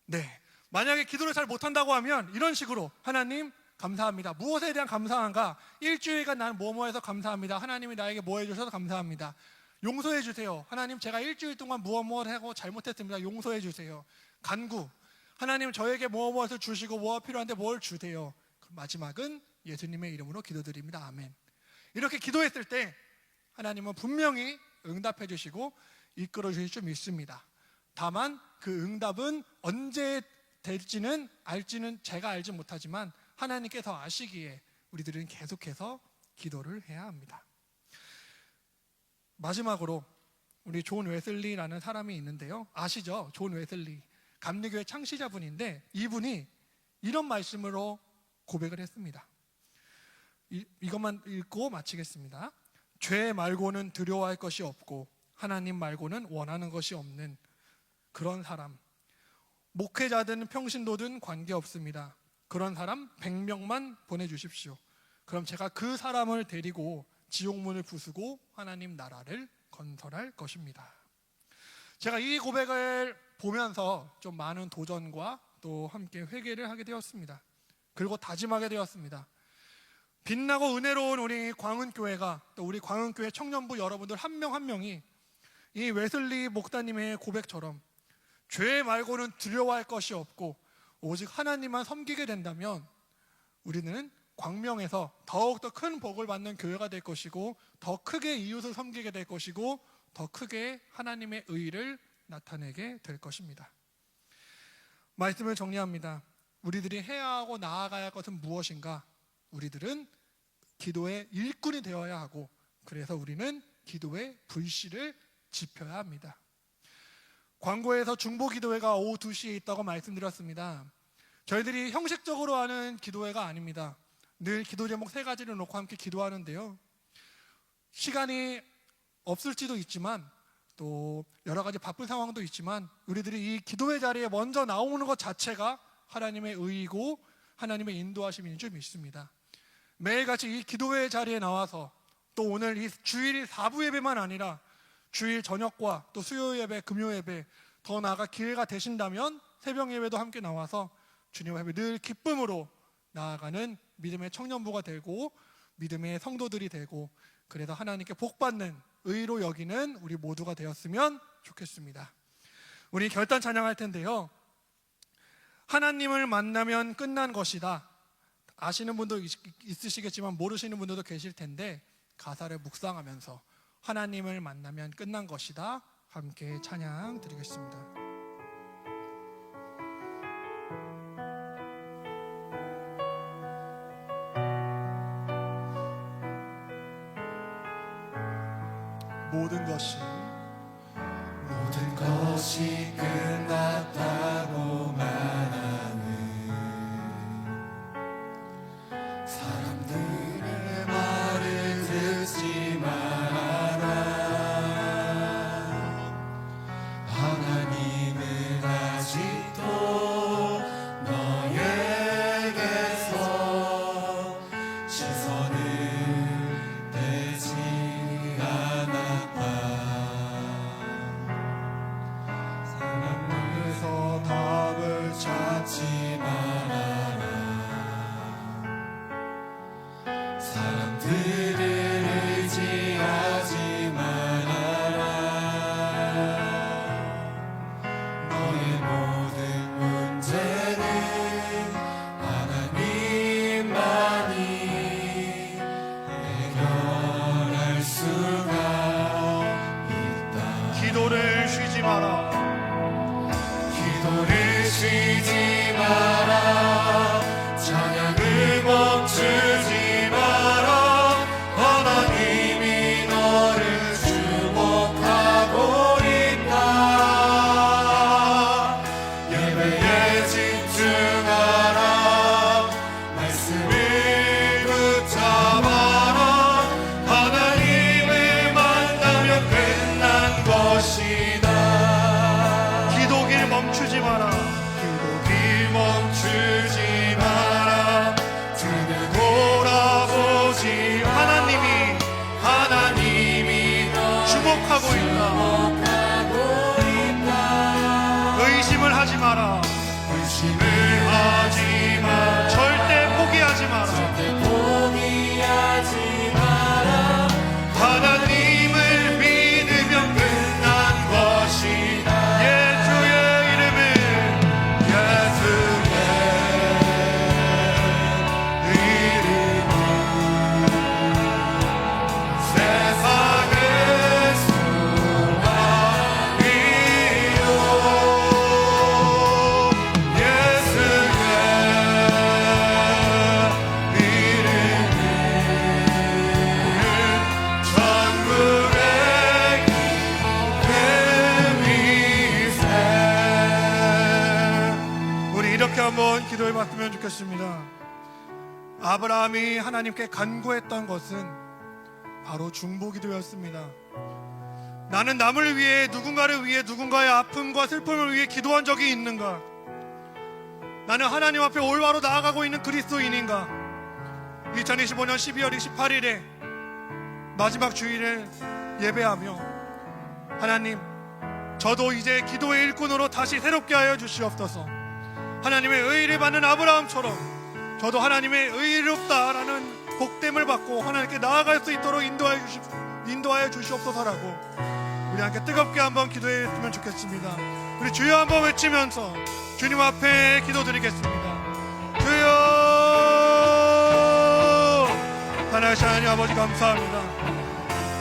네, 만약에 기도를 잘 못한다고 하면 이런 식으로 하나님 감사합니다. 무엇에 대한 감사한가? 일주일간 나는 뭐뭐해서 감사합니다. 하나님이 나에게 뭐 해주셔서 감사합니다. 용서해 주세요. 하나님 제가 일주일 동안 무엇하고 잘못했습니다. 용서해 주세요. 간구, 하나님 저에게 무엇을 주시고 무엇 필요한데 뭘 주세요. 마지막은 예수님의 이름으로 기도드립니다, 아멘. 이렇게 기도했을 때 하나님은 분명히 응답해 주시고 이끌어 주실 줄 믿습니다. 다만 그 응답은 언제 될지는 알지는 제가 알지 못하지만 하나님께서 아시기에 우리들은 계속해서 기도를 해야 합니다. 마지막으로 우리 존 웨슬리라는 사람이 있는데요, 아시죠? 존 웨슬리, 감리교회 창시자분인데 이분이 이런 말씀으로 고백을 했습니다. 이것만 읽고 마치겠습니다. 죄 말고는 두려워할 것이 없고 하나님 말고는 원하는 것이 없는 그런 사람, 목회자든 평신도든 관계없습니다. 그런 사람 100명만 보내주십시오. 그럼 제가 그 사람을 데리고 지옥문을 부수고 하나님 나라를 건설할 것입니다. 제가 이 고백을 보면서 좀 많은 도전과 또 함께 회개를 하게 되었습니다. 그리고 다짐하게 되었습니다. 빛나고 은혜로운 우리 광흥교회가, 또 우리 광흥교회 청년부 여러분들 한 명 한 명이 이 웨슬리 목사님의 고백처럼 죄 말고는 두려워할 것이 없고 오직 하나님만 섬기게 된다면 우리는 광명에서 더욱더 큰 복을 받는 교회가 될 것이고 더 크게 이웃을 섬기게 될 것이고 더 크게 하나님의 의를 나타내게 될 것입니다. 말씀을 정리합니다. 우리들이 해야 하고 나아가야 할 것은 무엇인가? 우리들은 기도의 일꾼이 되어야 하고, 그래서 우리는 기도의 불씨를 지펴야 합니다. 광고에서 중보기도회가 오후 2시에 있다고 말씀드렸습니다. 저희들이 형식적으로 하는 기도회가 아닙니다. 늘 기도 제목 3가지를 놓고 함께 기도하는데요, 시간이 없을지도 있지만 또 여러 가지 바쁜 상황도 있지만 우리들이 이 기도회 자리에 먼저 나오는 것 자체가 하나님의 의이고 하나님의 인도하심인 줄 믿습니다. 매일같이 이 기도회 자리에 나와서 또 오늘 이 주일 4부 예배만 아니라 주일 저녁과 또 수요 예배, 금요 예배, 더 나아가 기회가 되신다면 새벽 예배도 함께 나와서 주님 앞에 늘 기쁨으로 나아가는 믿음의 청년부가 되고 믿음의 성도들이 되고, 그래서 하나님께 복받는 의로 여기는 우리 모두가 되었으면 좋겠습니다. 우리 결단 찬양할 텐데요, 하나님을 만나면 끝난 것이다. 아시는 분도 있으시겠지만 모르시는 분들도 계실 텐데 가사를 묵상하면서 하나님을 만나면 끝난 것이다 함께 찬양 드리겠습니다. 모든 것이 끝났다고 말하는 사람들 하지 말아라. 사람들을 의지하지 말아라. 너의 모든 문제는 하나님만이 해결할 수가 있다. 기도를 쉬지 마라. 기도를 쉬지 마라. 찬양을 멈추지 마라. 하나님이 너를 축복하고 있다. 예배에 집중하라. 말씀을 붙잡아라. 하나님을 만나면 끝난 것이다. 기도길 멈추지 마라. 기도길 멈추지 마라. 등을 돌아보지. 하나님이 주목하고 있다. 의심을 하지 마라. 의심을 하지 마라. 절대 포기하지 마라. 절대 포기하지 마라. 하나님을 믿으면 끝난 것이다. 예수의 이름을 예수의 이름은 세상의 소망이요. 예수의 이름은 천국의 기쁨이세. 우리 이렇게 한번 기도해 봤으면 좋겠습니다. 아브라함이 하나님께 간구했던 것은 바로 중보기도였습니다. 나는 남을 위해, 누군가를 위해, 누군가의 아픔과 슬픔을 위해 기도한 적이 있는가? 나는 하나님 앞에 올바로 나아가고 있는 그리스도인인가? 2025년 12월 28일에 마지막 주일을 예배하며 하나님, 저도 이제 기도의 일꾼으로 다시 새롭게 하여 주시옵소서. 하나님의 의를 받는 아브라함처럼 저도 하나님의 의롭다라는 복됨을 받고 하나님께 나아갈 수 있도록 인도하여 주시옵소서라고 우리 함께 뜨겁게 한번 기도했으면 좋겠습니다. 우리 주여 한번 외치면서 주님 앞에 기도드리겠습니다. 주여, 하나님 하나님 아버지 감사합니다.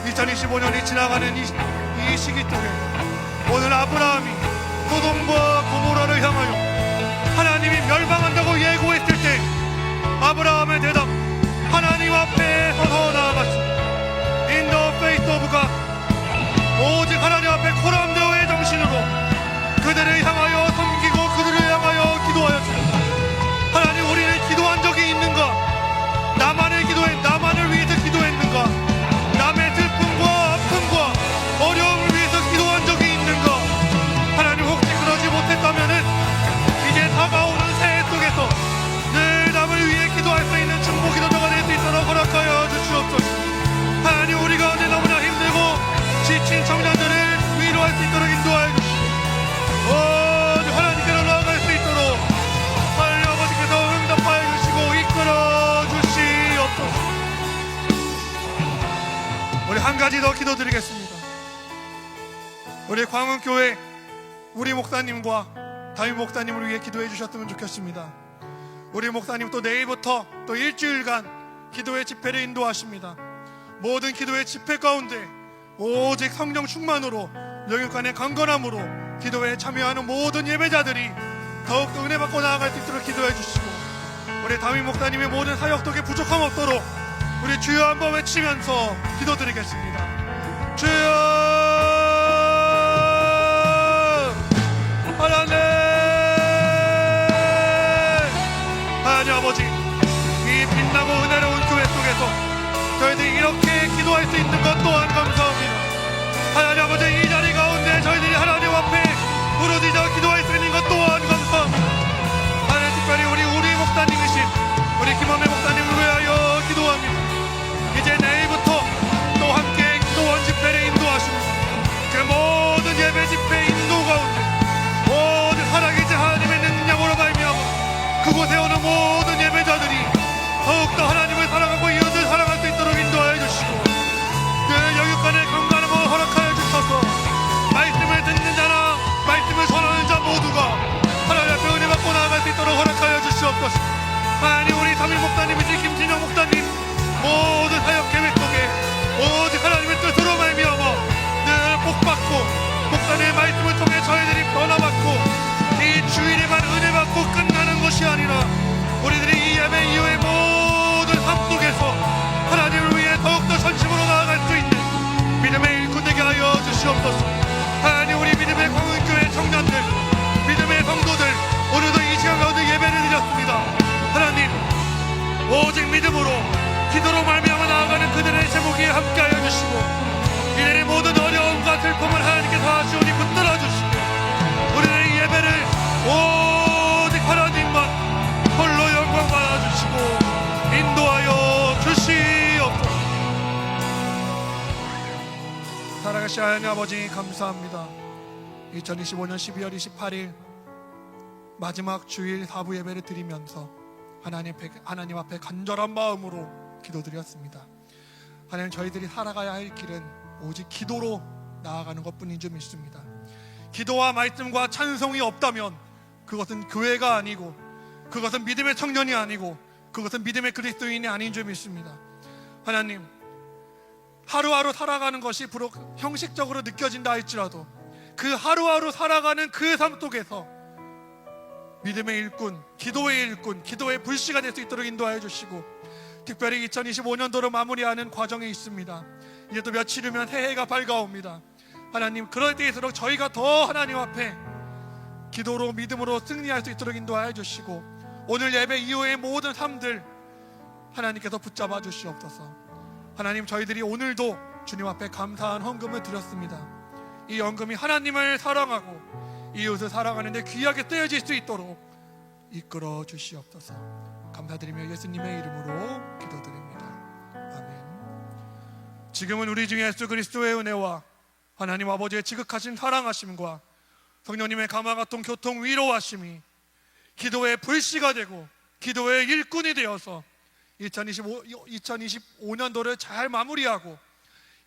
2025년이 지나가는 이 시기 속에 오늘 아브라함이 소돔과 고모라를 향하여 하나님이 멸망한다고 예고했을 때 아브라함의 대답, 하나님 앞에 서서 나아갔습니다. In the face of God, 오직 하나님 앞에 코람데오의 정신으로 그들을 향하여 섬기고 그들을 향하여 기도하였습니다. 하나님, 우리는 기도한 적이 있는가? 나만을 위해서 기도했는가? 남의 슬픔과 아픔과 어려움을 위해서 기도한 적이 있는가? 하나님, 혹시 그러지 못했다면은 이제 다가오는 새해 속에서 늘 남을 위해 기도할 수 있는 중보 기도자가 될 수 있도록 허락하여 주시옵소서. 하나님, 우리 가운데 너무나 힘들고 지친 청년들을 위로할 수 있도록 인도하여 주시옵소서. 하나님께로 나아갈 수 있도록 하나님 아버지께서 응답하여 주시고 이끌어 주시옵소서. 우리 한 가지 더 기도드리겠습니다. 우리 광운교회 우리 목사님과 담임 목사님을 위해 기도해 주셨으면 좋겠습니다. 우리 목사님 또 내일부터 또 일주일간 기도의 집회를 인도하십니다. 모든 기도의 집회 가운데 오직 성령 충만으로 영육간의 강건함으로 기도에 참여하는 모든 예배자들이 더욱더 은혜 받고 나아갈 수 있도록 기도해 주시고, 우리 담임 목사님의 모든 사역 속에 부족함 없도록 우리 주여 한번 외치면서 기도드리겠습니다. 주여, 하나님 아버지, 이 빛나고 은혜로운 교회 속에서 저희들이 이렇게 기도할 수 있는 것 또한 감사합니다. 하나님 아버지, 이 자리 가운데 저희들이 하나님 앞에 부르짖어 기도할 수 있는 것 또한 감사합니다. 하나님, 특별히 우리 목사님이신 우리 김원배 목사님을 위하여 기도합니다. 이제 내일부터 또 함께 기도원 집회를 인도하십니다. 그곳에 오는 모든 예배자들이 더욱더 하나님을 사랑하고 이웃을 사랑할 수 있도록 인도하여 주시고 그 영육간의 건강을 허락하여 주셔서 말씀을 듣는 자나 말씀을 전하는 자 모두가 하나님 앞에 은혜 받고 나아갈 수 있도록 허락하여 주시옵소서. 하나님 우리 삼일 목사님이지 김진영 목사님 모든 사역 계획 속에 오직 하나님의 뜻으로 말미암아 늘 복받고 목사님의 말씀을 통해 저희들이 변화받고 이 주일에만 은혜 받고 끝나는 것이 아니라 우리들이 이 예배 이후의 모든 삶 속에서 하나님을 위해 더욱더 전심으로 나아갈 수 있는 믿음의 일꾼 되게 하여 주시옵소서. 하나님 우리 믿음의 광운교회 청년들 믿음의 성도들 오늘도 이 시간 가운데 예배를 드렸습니다. 하나님 오직 믿음으로 기도로 말미암아 나아가는 그들의 제목이 함께하여 주시고 이들의 모든 어려움과 슬픔을 하나님께서 하시오니 붙들어 주시고 우리의 이 예배를 오직 하나님만 홀로 영광 받아주시고 인도하여 주시옵소서. 살아가신 하나님 아버지 감사합니다. 2025년 12월 28일 마지막 주일 4부 예배를 드리면서 하나님 앞에 간절한 마음으로 기도드렸습니다. 하나님 저희들이 살아가야 할 길은 오직 기도로 나아가는 것뿐인 줄 믿습니다. 기도와 말씀과 찬송이 없다면 그것은 교회가 아니고 그것은 믿음의 청년이 아니고 그것은 믿음의 그리스도인이 아닌 줄 믿습니다. 하나님 하루하루 살아가는 것이 비록 형식적으로 느껴진다 할지라도 그 하루하루 살아가는 그 삶 속에서 믿음의 일꾼, 기도의 일꾼, 기도의 불씨가 될 수 있도록 인도하여 주시고 특별히 2025년도로 마무리하는 과정에 있습니다. 이제 또 며칠 후면 새해가 밝아옵니다. 하나님 그럴 때일수록 저희가 더 하나님 앞에 기도로 믿음으로 승리할 수 있도록 인도하여 주시고 오늘 예배 이후의 모든 삶들 하나님께서 붙잡아 주시옵소서. 하나님 저희들이 오늘도 주님 앞에 감사한 헌금을 드렸습니다. 이 헌금이 하나님을 사랑하고 이웃을 사랑하는데 귀하게 쓰여질 수 있도록 이끌어 주시옵소서. 감사드리며 예수님의 이름으로 기도드립니다. 아멘. 지금은 우리 주 예수 그리스도의 은혜와 하나님 아버지의 지극하신 사랑하심과 성령님의 감화 같은 교통 위로하심이 기도의 불씨가 되고 기도의 일꾼이 되어서 2025년도를 잘 마무리하고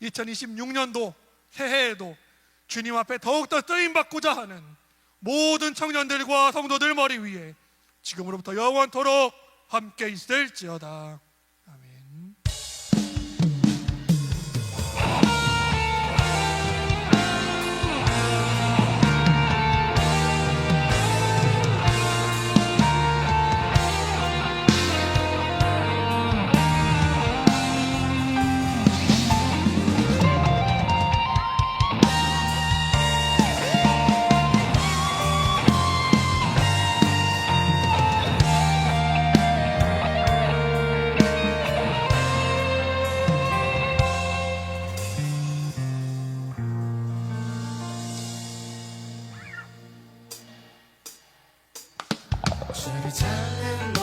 2026년도 새해에도 주님 앞에 더욱더 쓰임받고자 하는 모든 청년들과 성도들 머리 위에 지금으로부터 영원토록 함께 있을지어다. 아멘. 주를 찾는